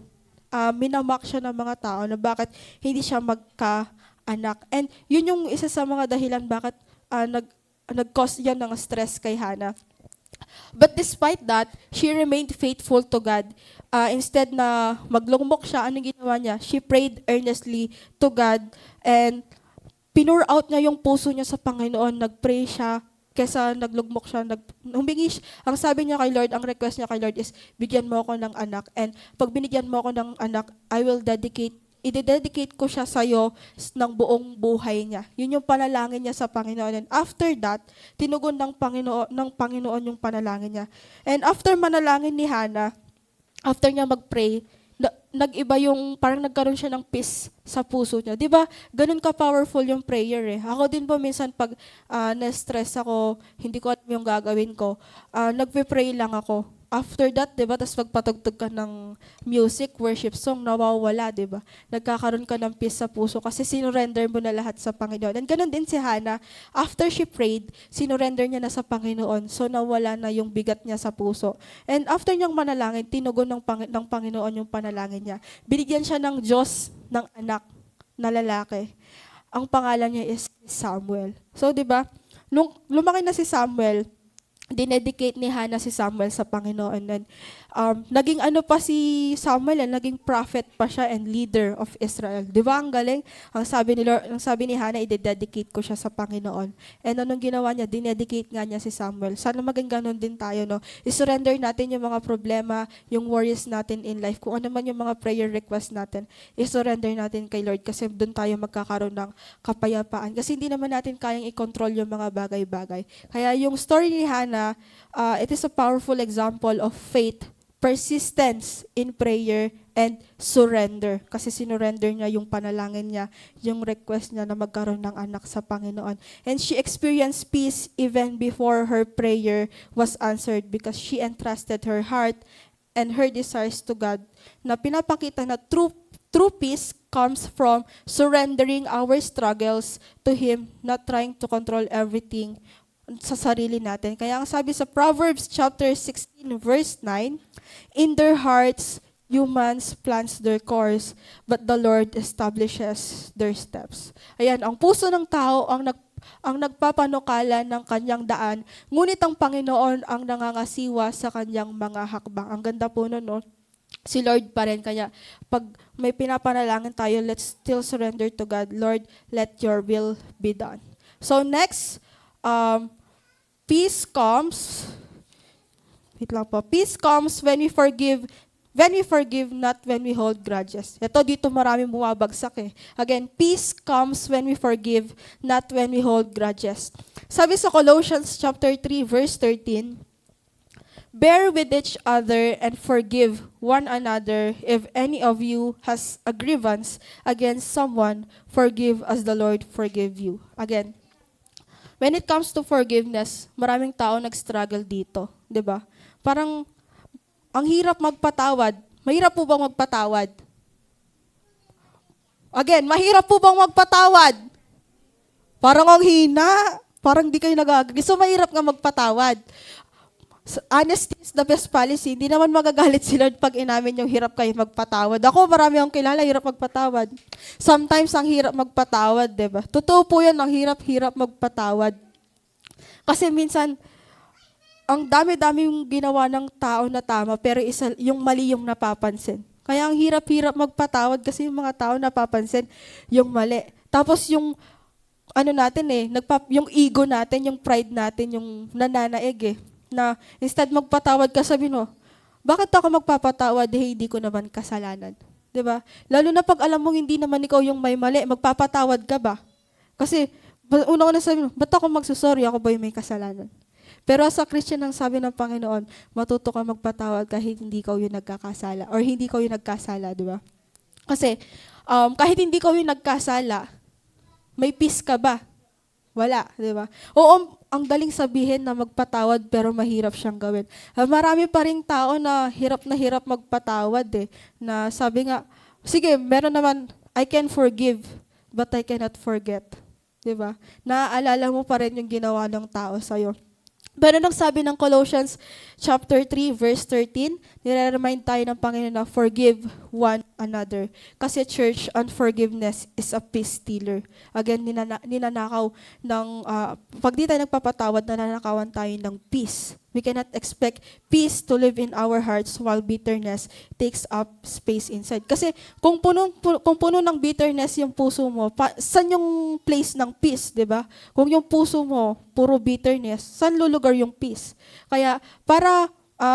minamak siya ng mga tao na bakit hindi siya magka-anak. And yun yung isa sa mga dahilan bakit nag-cause yan ng stress kay Hannah. But despite that, she remained faithful to God. Instead na maglungmok siya, anong ginawa niya? She prayed earnestly to God and pinur out niya yung puso niya sa Panginoon. Nag-pray siya kesa naglugmok siya. Humingi siya. Ang sabi niya kay Lord, ang request niya kay Lord is, bigyan mo ako ng anak. And pag binigyan mo ako ng anak, i-dedicate ko siya sa'yo ng buong buhay niya. Yun yung panalangin niya sa Panginoon. And after that, tinugon ng Panginoon yung panalangin niya. And after manalangin ni Hannah, after niya mag-pray, nag-iba yung, parang nagkaroon siya ng peace sa puso niya. Di ba, ganun ka-powerful yung prayer eh. Ako din po minsan pag na-stress ako, hindi ko alam yung gagawin ko, nagpe-pray lang ako. After that, di ba, tapos magpatugtog ka ng music, worship song, nawawala, di ba? Nagkakaroon ka ng peace sa puso kasi sinurrender mo na lahat sa Panginoon. And ganun din si Hannah, after she prayed, sinurrender niya na sa Panginoon. So nawala na yung bigat niya sa puso. And after niyang manalangin, tinugon ng Panginoon yung panalangin niya. Binigyan siya ng Diyos ng anak na lalaki. Ang pangalan niya is Samuel. So, di ba, nung lumaki na si Samuel, dinedicate ni Hannah si Samuel sa Panginoon. And naging ano pa si Samuel, naging prophet pa siya and leader of Israel. Di ba ang galing? Ang sabi ni Hannah, i-dedicate ko siya sa Panginoon. And anong ginawa niya? Dinedicate nga niya si Samuel. Sana maging ganun din tayo, no? I-surrender natin yung mga problema, yung worries natin in life. Kung ano man yung mga prayer request natin, i-surrender natin kay Lord kasi doon tayo magkakaroon ng kapayapaan. Kasi hindi naman natin kayang i-control yung mga bagay-bagay. Kaya yung story ni Hannah, it is a powerful example of faith, persistence in prayer, and surrender. Kasi sinurrender niya yung panalangin niya, yung request niya na magkaroon ng anak sa Panginoon. And she experienced peace even before her prayer was answered because she entrusted her heart and her desires to God. Na pinapakita na true peace comes from surrendering our struggles to Him, not trying to control everything sa sarili natin. Kaya ang sabi sa Proverbs chapter 16 verse 9, in their hearts humans plans their course, but the Lord establishes their steps. Ayan, ang puso ng tao ang nagpapanukala ng kanyang daan, ngunit ang Panginoon ang nangangasiwa sa kanyang mga hakbang. Ang ganda po nun, no? Si Lord pa rin. Kaya pag may pinapanalangin tayo, let's still surrender to God. Lord, let your will be done. So next, peace comes when we forgive When we forgive, not when we hold grudges. Ito, dito maraming bumabagsak eh. Again, peace comes when we forgive, not when we hold grudges. Sabi sa Colossians chapter 3, verse 13, bear with each other and forgive one another. If any of you has a grievance against someone, forgive as the Lord forgave you. Again, when it comes to forgiveness, maraming tao nag-struggle dito. 'Di ba? Parang, ang hirap magpatawad. Mahirap po bang magpatawad? Again, mahirap po bang magpatawad? Parang ang hina. Parang di kayo nag-agree. So, mahirap nga magpatawad. Honesty is the best policy. Hindi naman magagalit si Lord pag inamin yung hirap kayo magpatawad. Ako, marami akong kilala, hirap magpatawad. Sometimes, ang hirap magpatawad, diba? Totoo po yan, ang hirap-hirap magpatawad. Kasi minsan, ang dami-dami yung ginawa ng tao na tama, pero yung mali yung napapansin. Kaya ang hirap-hirap magpatawad kasi yung mga tao napapansin yung mali. Tapos yung yung ego natin, yung pride natin, yung nananaig eh. Na instead magpatawad ka, sabi mo, bakit ako magpapatawad hindi ko naman kasalanan? 'Di ba? Lalo na pag alam mong hindi naman ikaw yung may mali, magpapatawad ka ba? Kasi una ko na sabi mo, ba't ako magsusorry? Ako ba yung may kasalanan? Pero sa Christian, ang sabi ng Panginoon, matuto ka magpatawad kahit hindi ikaw yung nagkakasala or hindi ikaw yung nagkasala, 'di ba? Kasi kahit hindi ikaw yung nagkasala, may peace ka ba? Wala, 'di ba? Oo, ang daling sabihin na magpatawad pero mahirap siyang gawin. Marami pa ring tao na hirap magpatawad eh. Na sabi nga, sige, meron naman, I can forgive, but I cannot forget. 'Di ba? Naaalala mo pa rin yung ginawa ng tao sa'yo. Pero nang sabi ng Colossians chapter 3 verse 13, nire-remind tayo ng Panginoon na forgive one another. Kasi church, unforgiveness is a peace stealer. Again, ninanakaw ng, pag di tayo nagpapatawad, nananakawan tayo ng peace. We cannot expect peace to live in our hearts while bitterness takes up space inside. Kasi kung puno ng bitterness yung puso mo, saan yung place ng peace, di ba? Kung yung puso mo, puro bitterness, saan lulugar yung peace? Kaya para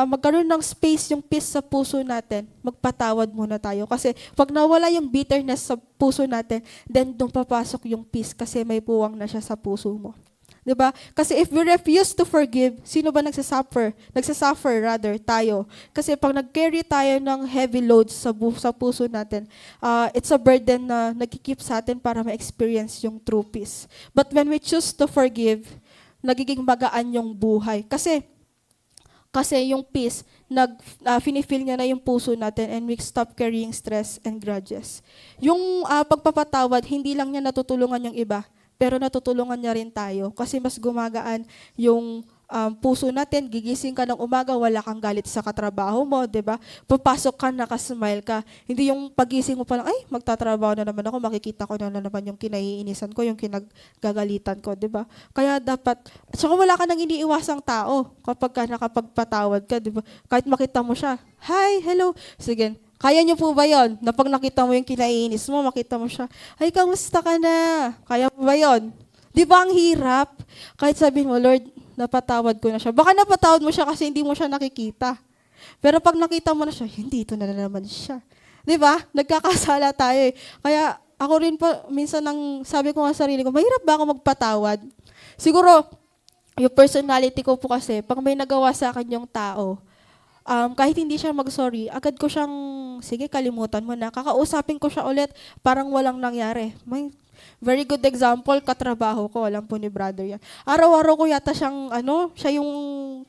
magkaroon ng space yung peace sa puso natin, magpatawad muna tayo. Kasi pag nawala yung bitterness sa puso natin, then doon papasok yung peace kasi may puwang na siya sa puso mo. 'Di ba? Kasi if we refuse to forgive, sino ba nagsasuffer? Nagsasuffer rather tayo. Kasi pag nag-carry tayo ng heavy loads sa puso natin, it's a burden na nagkikip sa atin para ma-experience yung true peace. But when we choose to forgive, nagiging magaan yung buhay. Kasi yung peace, fini-feel niya na yung puso natin and we stop carrying stress and grudges. Yung pagpapatawad, hindi lang niya natutulungan yung iba, pero natutulungan niya rin tayo kasi mas gumagaan yung puso natin. Gigising ka ng umaga, wala kang galit sa katrabaho mo, 'di ba? Papasok ka, nakasmile ka. Hindi yung pagising mo pa lang, ay, magtatrabaho na naman ako, makikita ko na naman yung kinaiinisan ko, yung kinaggagalitan ko, 'di ba? Kaya dapat, at saka wala ka nang iniiwasang tao kapag ka nakapagpatawad ka, 'di ba? Kahit makita mo siya, hi, hello, sige. Kaya niyo po ba yon? Na pag nakita mo yung kinaiinis mo, makita mo siya, ay, kamusta ka na? Kaya mo ba yon? Di ba ang hirap? Kahit sabihin mo, Lord, napatawad ko na siya. Baka napatawad mo siya kasi hindi mo siya nakikita. Pero pag nakita mo na siya, hindi, ito na naman siya. Di ba? Nagkakasala tayo eh. Kaya ako rin po, minsan sabi ko nga sa sarili ko, mahirap ba ako magpatawad? Siguro, yung personality ko po kasi, pag may nagawa sa akin yung tao, kahit hindi siya mag-sorry, agad ko siyang, sige, kalimutan mo na. Kakausapin ko siya ulit, parang walang nangyari. May very good example, katrabaho ko, alam po ni brother yan. Araw-araw ko yata siya yung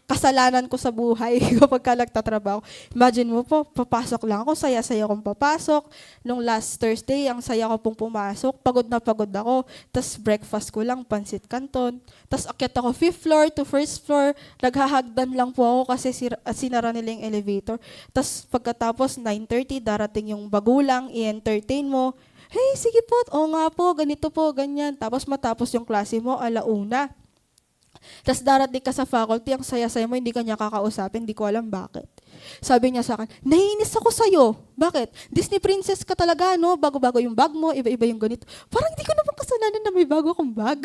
kasalanan ko sa buhay kapag ka nagtatrabaho. Imagine mo po, papasok lang ako, saya-saya kong papasok. Nung last Thursday, ang saya ko pong pumasok, pagod na pagod ako. Tapos breakfast ko lang, pansit canton. Tapos akyat ako 5th floor to 1st floor, naghahagdan lang po ako kasi sinara nila yung elevator. Tapos pagkatapos, 9:30, darating yung bagulang, i-entertain mo. Hey, sige po, oo nga po, ganito po, ganyan. Tapos matapos yung klase mo, 1:00. Tapos darating ka sa faculty, ang saya-saya mo, hindi ka niya kakausapin, hindi ko alam bakit. Sabi niya sa akin, naiinis ako sa'yo. Bakit? Disney princess ka talaga, no? Bago-bago yung bag mo, iba-iba yung ganito. Parang hindi ko naman kasalanan na may bago akong bag.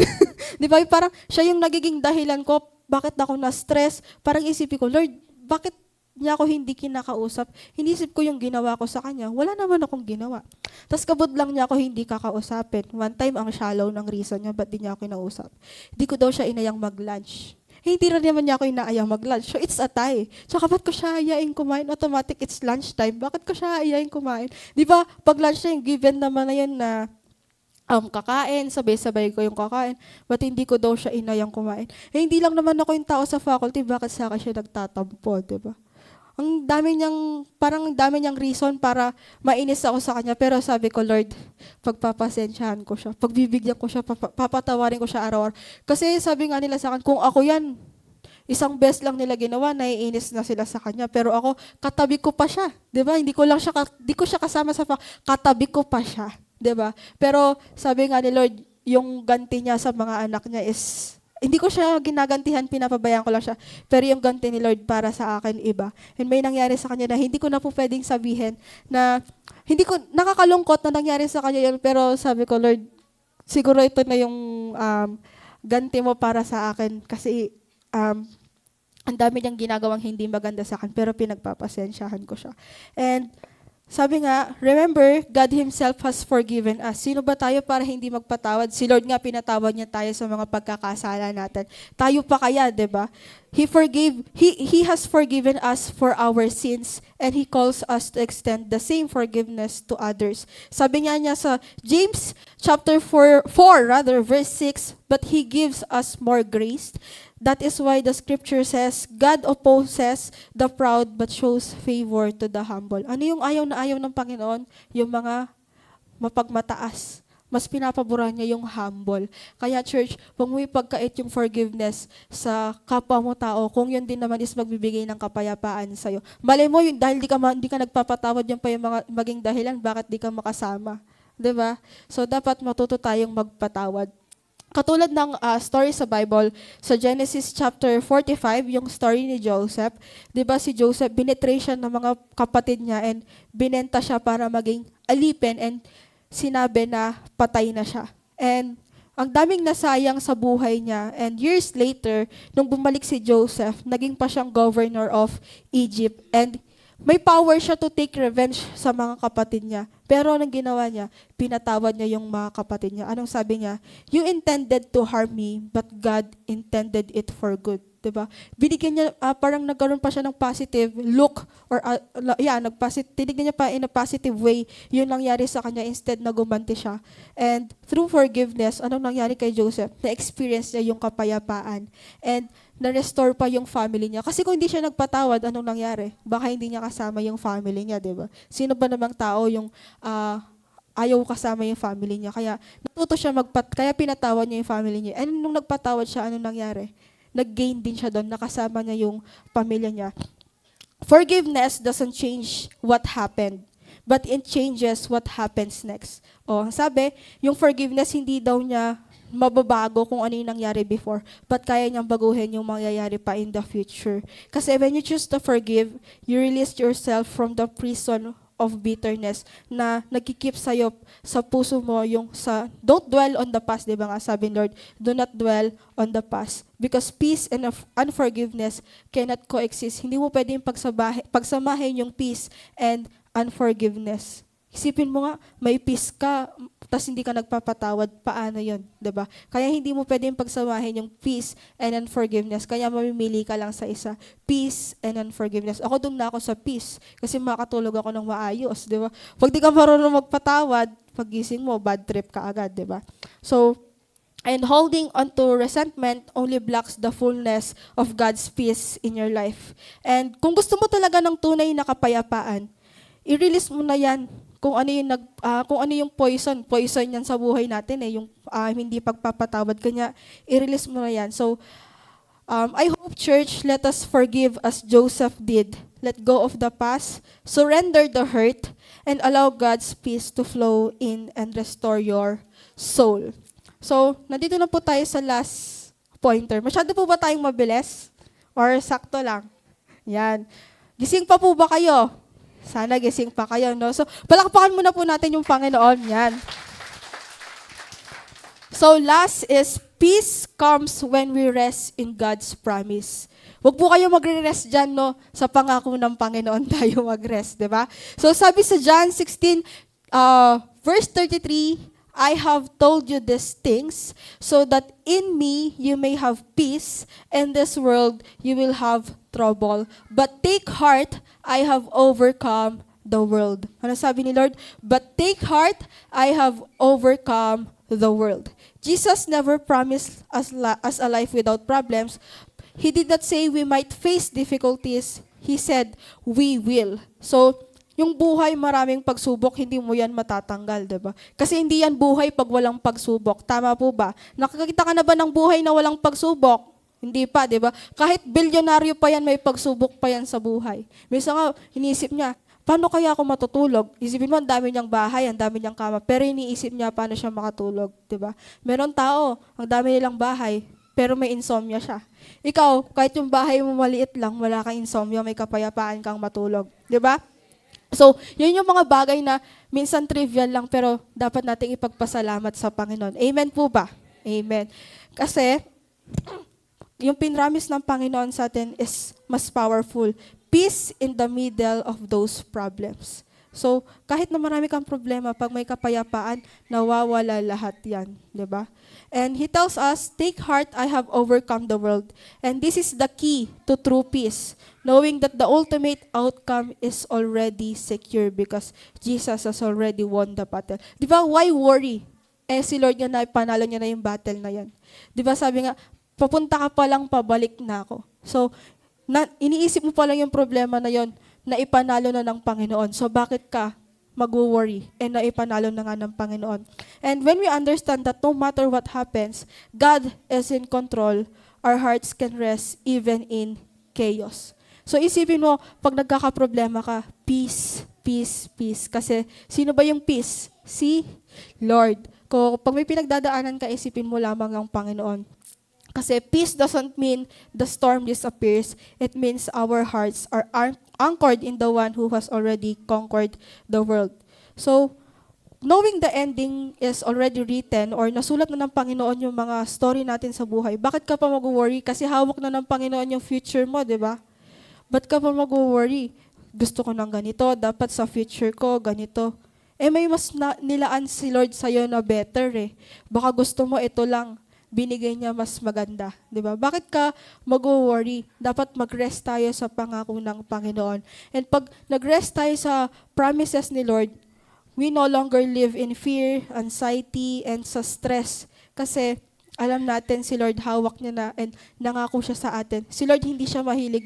Di ba? Parang siya yung nagiging dahilan ko, bakit ako na-stress. Parang isipin ko, Lord, bakit niya ako hindi kinakausap, inisip ko yung ginawa ko sa kanya, wala naman akong ginawa. Tapos kabod lang niya ako hindi kakausapin. One time, ang shallow ng reason niya, ba't di niya ako kinausap? Hindi ko daw siya inayang mag-lunch. Hindi rin naman niya ako inaayang mag-lunch. So, it's a tie. Tsaka ba't ko siya ayaing kumain? Automatic, it's lunchtime. Bakit ko siya ayaing kumain? Di ba, pag lunchtime, given naman na yun na kakain, sabay-sabay ko yung kakain. Ba't hindi ko daw siya inayang kumain? Hindi lang naman ako yung tao sa faculty, bakit sa akin siya nagtatampo, di ba? Parang ang dami niyang reason para mainis ako sa kanya. Pero sabi ko, Lord, pagpapasensyahan ko siya. Pagbibigyan ko siya, papatawarin ko siya araw-araw. Kasi sabi nga nila sa akin, kung ako yan, isang best lang nila ginawa, naiinis na sila sa kanya. Pero ako, katabi ko pa siya. Diba? Hindi ko siya kasama sa katabi ko pa siya. Diba? Pero sabi nga ni Lord, yung ganti niya sa mga anak niya is hindi ko siya ginagantihan, pinapabayaan ko lang siya. Pero yung ganti ni Lord para sa akin iba. And may nangyari sa kanya na hindi ko na po pwedeng sabihin na nakakalungkot na nangyari sa kanya yun. Pero sabi ko, Lord, siguro ito na yung ganti mo para sa akin. Kasi ang dami niyang ginagawang hindi maganda sa akin. Pero pinagpapasensyahan ko siya. And sabi nga, remember, God Himself has forgiven us. Sino ba tayo para hindi magpatawad? Si Lord nga, pinatawad niya tayo sa mga pagkakasala natin. Tayo pa kaya, di ba? He has forgiven us for our sins and He calls us to extend the same forgiveness to others. Sabi nga niya sa James chapter 4 verse 6, but He gives us more grace. That is why the scripture says, God opposes the proud but shows favor to the humble. Ano yung ayaw na ayaw ng Panginoon? Yung mga mapagmataas. Mas pinapaboran niya yung humble. Kaya church, kung may pagkait yung forgiveness sa kapwa mo tao, kung yun din naman is magbibigay ng kapayapaan sa'yo. Malay mo yun, dahil di ka nagpapatawad, yan pa yung maging dahilan, bakit di ka makasama. Diba? So dapat matuto tayong magpatawad. Katulad ng story sa Bible, sa Genesis chapter 45, yung story ni Joseph, di ba si Joseph, binetray siya ng mga kapatid niya and binenta siya para maging alipin and sinabi na patay na siya. And ang daming nasayang sa buhay niya. And years later, nung bumalik si Joseph, naging pa siyang governor of Egypt. And may power siya to take revenge sa mga kapatid niya. Pero anong ginawa niya? Pinatawad niya yung mga kapatid niya. Anong sabi niya? You intended to harm me, but God intended it for good. Diba? Binigyan niya, parang nagkaroon pa siya ng positive look, or tinignan niya pa in a positive way yung nangyari sa kanya instead na gumanti siya. And through forgiveness, anong nangyari kay Joseph? Na-experience niya yung kapayapaan. And na-restore pa yung family niya. Kasi kung hindi siya nagpatawad, anong nangyari? Baka hindi niya kasama yung family niya, di ba? Sino ba namang tao yung ayaw kasama yung family niya? Kaya natuto siya kaya pinatawad niya yung family niya. And nung nagpatawad siya, anong nangyari? Nag-gain din siya doon, nakasama niya yung pamilya niya. Forgiveness doesn't change what happened, but it changes what happens next. Sabi, yung forgiveness hindi daw niya mababago kung ano yung nangyari before, but kaya niyang baguhin yung mangyayari pa in the future. Kasi when you choose to forgive, you release yourself from the prison of bitterness na nagkikip sa'yo sa puso mo yung don't dwell on the past, di ba nga sabi Lord, do not dwell on the past. Because peace and unforgiveness cannot coexist. Hindi mo pwedeng pagsamahin yung peace and unforgiveness. Isipin mo nga, may peace ka, tas hindi ka nagpapatawad, paano yun? Diba? Kaya hindi mo pwedeng pagsamahin yung peace and unforgiveness. Kaya mamimili ka lang sa isa, peace and unforgiveness. Ako doon na ako sa peace kasi makatulog ako ng maayos. Diba? Pag di ka marunong magpatawad, pagising mo, bad trip ka agad. Diba? So, and holding onto resentment only blocks the fullness of God's peace in your life. And kung gusto mo talaga ng tunay na kapayapaan, i-release mo na yan. Kung ano yung poison yan sa buhay natin yung hindi pagpapatawad, kanya i-release mo na yan. So I hope, church, let us forgive as Joseph did. Let go of the past, surrender the hurt, and allow God's peace to flow in and restore your soul. So nandito na po tayo sa last pointer. Masyado po ba tayong mabilis? Or sakto lang? Yan. Gising pa po ba kayo? Sana gising pa kayo, no? So, palakpakan muna po natin yung Panginoon. Yan. So, last is, peace comes when we rest in God's promise. Huwag po kayo magre-rest dyan, no? Sa pangako ng Panginoon tayo mag-rest, di ba? So sabi sa John 16, verse 33, I have told you these things so that in me you may have peace. In this world you will have trouble. But take heart, I have overcome the world. Ano sabi ni Lord? But take heart, I have overcome the world. Jesus never promised us a life without problems. He did not say we might face difficulties. He said, we will. So, yung buhay maraming pagsubok, hindi mo yan matatanggal, diba? Kasi hindi yan buhay pag walang pagsubok. Tama po ba? Nakakita ka na ba ng buhay na walang pagsubok? Hindi pa, diba? Kahit bilyonaryo pa yan, may pagsubok pa yan sa buhay. Minsan nga, iniisip niya, paano kaya ako matutulog? Isipin mo, ang dami niyang bahay, ang dami niyang kama, pero iniisip niya paano siya makatulog, diba? Meron tao, ang dami nilang bahay, pero may insomnia siya. Ikaw, kahit yung bahay mo maliit lang, wala kang insomnia, may kapayapaan kang matulog, diba? So, yun yung mga bagay na minsan trivial lang pero dapat nating ipagpasalamat sa Panginoon. Amen po ba? Amen. Kasi, yung pinramis ng Panginoon sa atin is mas powerful. Peace in the middle of those problems. So, kahit na marami kang problema, pag may kapayapaan, nawawala lahat yan. Diba? And He tells us, take heart, I have overcome the world. And this is the key to true peace. Knowing that the ultimate outcome is already secure because Jesus has already won the battle. Di ba, why worry? Eh, si Lord nga na, panalo niya na yung battle na yan. Di ba, sabi nga, papunta ka pa lang, pabalik na ako. So, iniisip mo pa lang yung problema na yon na ipanalo na ng Panginoon. So, bakit ka mag-worry? And na ipanalo na nga ng Panginoon. And when we understand that no matter what happens, God is in control, our hearts can rest even in chaos. So isipin mo, pag nagkakaproblema ka, peace, peace, peace. Kasi sino ba yung peace? Si Lord. Pag may pinagdadaanan ka, isipin mo lamang ang Panginoon. Kasi peace doesn't mean the storm disappears. It means our hearts are anchored in the one who has already conquered the world. So, knowing the ending is already written or nasulat na ng Panginoon yung mga story natin sa buhay, bakit ka pa mag-worry? Kasi hawak na ng Panginoon yung future mo, di ba? Ba't ka pa mag-worry? Gusto ko ng ganito, dapat sa future ko, ganito. Eh may mas nilaan si Lord sa'yo na better eh. Baka gusto mo ito lang, binigay niya mas maganda. Di ba? Bakit ka mag-worry? Dapat mag-rest tayo sa pangako ng Panginoon. And pag nag-rest tayo sa promises ni Lord, we no longer live in fear, anxiety, and sa stress. Kasi alam natin si Lord hawak niya na and nangako siya sa atin. Si Lord hindi siya mahilig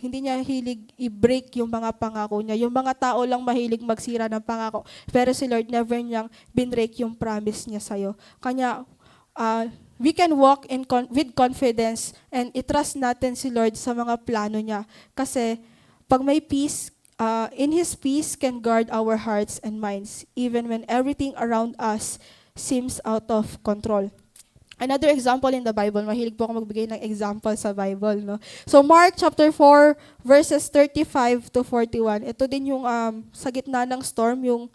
hindi niya hilig i-break yung mga pangako niya. Yung mga tao lang mahilig magsira ng pangako. Pero si Lord never niyang binreak yung promise niya sa'yo. Kanya, we can walk with confidence and i-trust natin si Lord sa mga plano niya. Kasi pag may peace, in His peace can guard our hearts and minds even when everything around us seems out of control. Another example in the Bible, mahilig po ako magbigay ng example sa Bible, no? So Mark chapter 4 verses 35 to 41. Ito din yung sa gitna ng storm, yung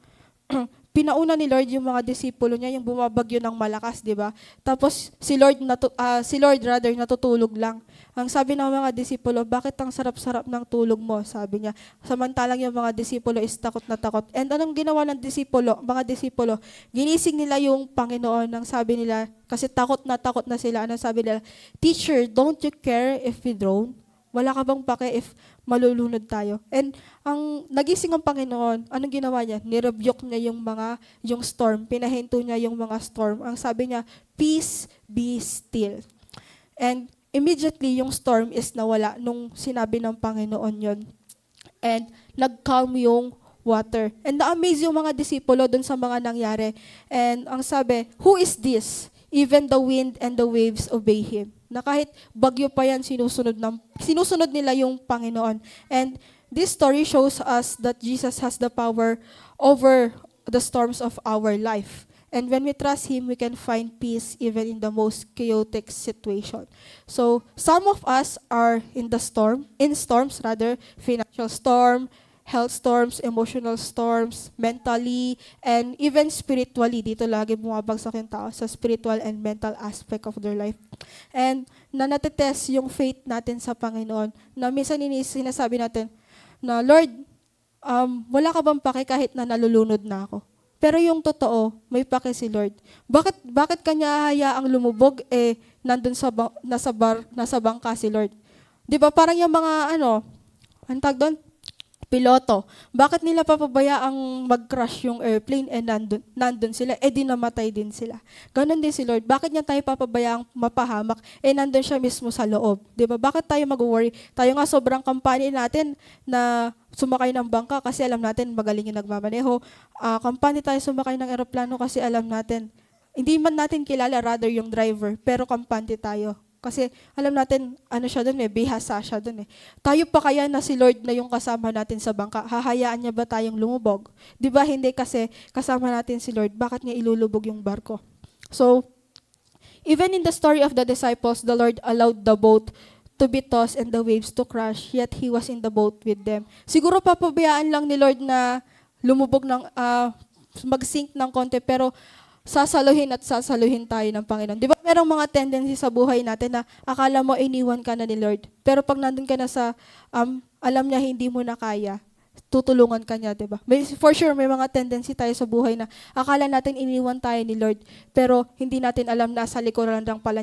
pinauna ni Lord yung mga disipulo niya, yung bumabagyo ng malakas, di ba? Tapos si Lord natutulog lang. Ang sabi ng mga disipulo, bakit ang sarap-sarap ng tulog mo? Sabi niya. Samantalang yung mga disipulo is takot na takot. And anong ginawa ng mga disipulo? Ginising nila yung Panginoon. Ang sabi nila, kasi takot na sila. Anong sabi nila? Teacher, don't you care if we drown? Wala ka bang pake if malulunod tayo? And ang nagising ang Panginoon, anong ginawa niya? Nirebuke niya yung storm. Pinahinto niya yung mga storm. Ang sabi niya, peace, be still. And immediately, yung storm is nawala nung sinabi ng Panginoon yon. And nag-calm yung water. And na-amaze yung mga disipulo dun sa mga nangyari. And ang sabi, who is this? Even the wind and the waves obey Him. Na kahit bagyo pa yan, sinusunod nila yung Panginoon. And this story shows us that Jesus has the power over the storms of our life. And when we trust Him, we can find peace even in the most chaotic situation. So, some of us are in storms, financial storm, health storms, emotional storms, mentally, and even spiritually. Dito lagi bumabagsak yung tao sa spiritual and mental aspect of their life. And na natetest yung faith natin sa Panginoon, na minsan sinasabi natin na, Lord, wala ka bang pake kahit na nalulunod na ako? Pero yung totoo, may pake si Lord. Bakit kanya hayaang lumubog, nandun nasa bangka si Lord? Di ba parang yung mga, ang tawag doon? Piloto. Bakit nila papabayaang mag-crash yung airplane, nandun sila, di namatay din sila. Ganon din si Lord. Bakit niya tayo papabayaang mapahamak, nandun siya mismo sa loob? Di ba? Bakit tayo mag-worry? Tayo nga sobrang kampanya natin na sumakay ng bangka kasi alam natin magaling yung nagmamaneho. Kampanya tayo sumakay ng eroplano kasi alam natin, hindi man natin kilala, rather yung driver, pero kampante tayo. Kasi alam natin, siya doon bihasa siya doon Tayo pa kaya na si Lord na yung kasama natin sa bangka, hahayaan niya ba tayong lumubog? Di ba hindi kasi kasama natin si Lord, bakit niya ilulubog yung barko? So, even in the story of the disciples, the Lord allowed the boat to be tossed and the waves to crash, yet He was in the boat with them. Siguro papabayaan lang ni Lord na lumubog mag-sink ng konti, pero sasaluhin tayo ng Panginoon. Di ba merong mga tendency sa buhay natin na akala mo iniwan ka na ni Lord, pero pag nandun ka na sa, alam niya hindi mo na kaya, tutulungan ka niya, di ba? For sure, may mga tendency tayo sa buhay na akala natin iniwan tayo ni Lord, pero hindi natin alam nasa likuran lang pala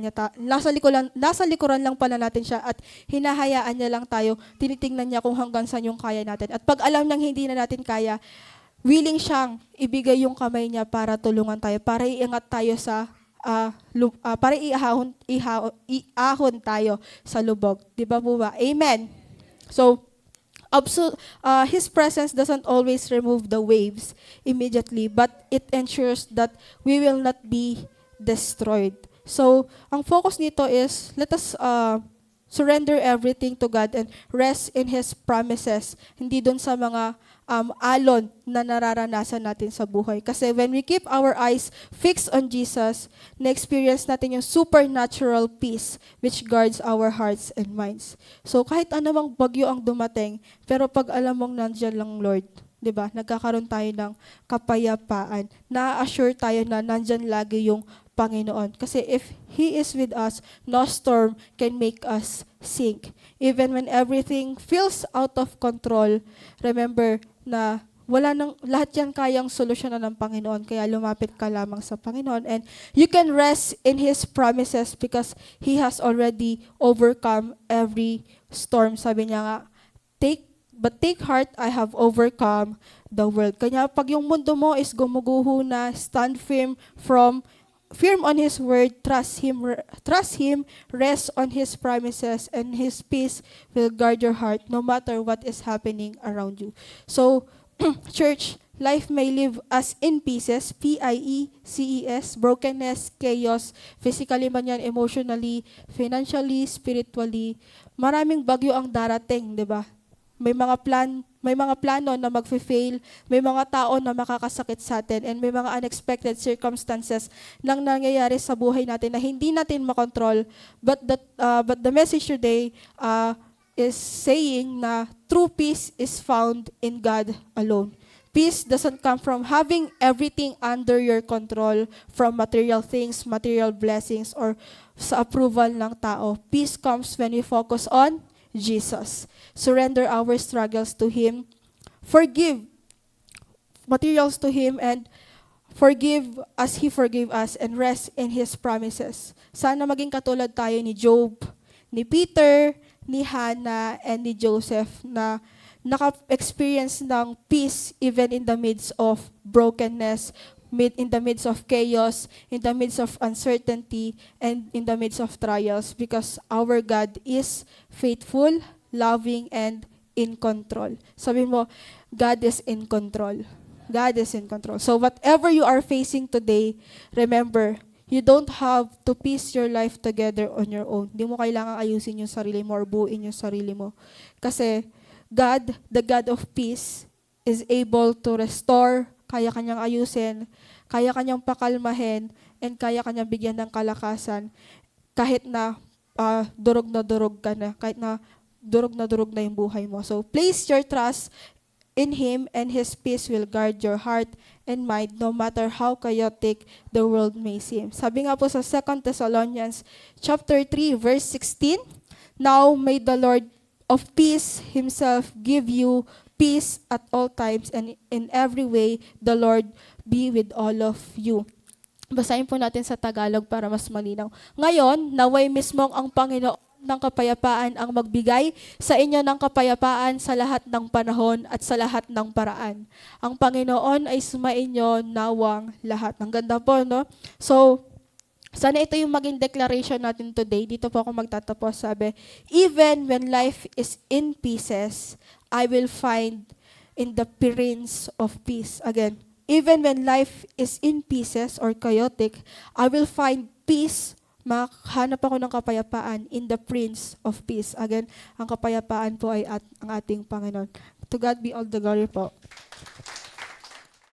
natin siya at hinahayaan niya lang tayo, tinitingnan niya kung hanggang saan yung kaya natin. At pag alam niyang hindi na natin kaya, willing siyang ibigay yung kamay niya para tulungan tayo, para iangat tayo para iahon tayo sa lubog. Di ba po ba? Amen. So, His presence doesn't always remove the waves immediately, but it ensures that we will not be destroyed. So, ang focus nito is, let us surrender everything to God and rest in His promises, hindi dun sa mga alon na nararanasan natin sa buhay. Kasi when we keep our eyes fixed on Jesus, na-experience natin yung supernatural peace which guards our hearts and minds. So kahit anumang bagyo ang dumating, pero pag alam mong nandiyan lang Lord, 'di ba? Nagkakaroon tayo ng kapayapaan. Na-assure tayo na nandiyan lagi yung Panginoon. Kasi if He is with us, no storm can make us sink. Even when everything feels out of control, remember na lahat yan kayang solusyonan ng Panginoon. Kaya lumapit ka lamang sa Panginoon. And you can rest in His promises because He has already overcome every storm. Sabi niya nga, But take heart, I have overcome the world. Kanya pag yung mundo mo is gumuguho na, stand firm on His word, trust Him, rest on His promises, and His peace will guard your heart no matter what is happening around you. So, church, life may live as in pieces, P-I-E-C-E-S, brokenness, chaos, physically man yan, emotionally, financially, spiritually. Maraming bagyo ang darating, di ba? May mga plano na magfe-fail, may mga tao na makakasakit sa atin, and may mga unexpected circumstances nang nangyayari sa buhay natin na hindi natin makontrol. But the message today is saying na true peace is found in God alone. Peace doesn't come from having everything under your control, from material things, material blessings, or sa approval ng tao. Peace comes when we focus on Jesus. Surrender our struggles to Him. Forgive materials to Him and forgive as He forgave us, and rest in His promises. Sana maging katulad tayo ni Job, ni Peter, ni Hannah, and ni Joseph na naka-experience ng peace even in the midst of brokenness, in the midst of chaos, in the midst of uncertainty, and in the midst of trials, because our God is faithful, loving, and in control. Sabi mo, God is in control. God is in control. So whatever you are facing today, remember, you don't have to piece your life together on your own. Hindi mo kailangan ayusin yung sarili mo or buuin yung sarili mo. Kasi God, the God of peace, is able to restore, kaya kanyang ayusin, kaya kanyang pakalmahin, and kaya kanyang bigyan ng kalakasan kahit na durog na durog ka na, kahit na durog na yung buhay mo. So place your trust in Him, and His peace will guard your heart and mind no matter how chaotic the world may seem. Sabi nga po sa 2 Thessalonians chapter 3 verse 16, now may the Lord of peace Himself give you peace at all times, and in every way the Lord be with all of you. Basahin po natin sa Tagalog para mas malinaw. Ngayon, naway mismong ang Panginoon ng kapayapaan ang magbigay sa inyo ng kapayapaan sa lahat ng panahon at sa lahat ng paraan. Ang Panginoon ay sumainyo nawang lahat. Ang ganda po, no? So, sana ito yung maging declaration natin today. Dito po ako magtatapos. Sabi, even when life is in pieces, I will find in the Prince of Peace. Again, even when life is in pieces or chaotic, I will find peace. Makahanap ako ng kapayapaan in the Prince of Peace. Again, ang kapayapaan po ay ang ating Panginoon. To God be all the glory po.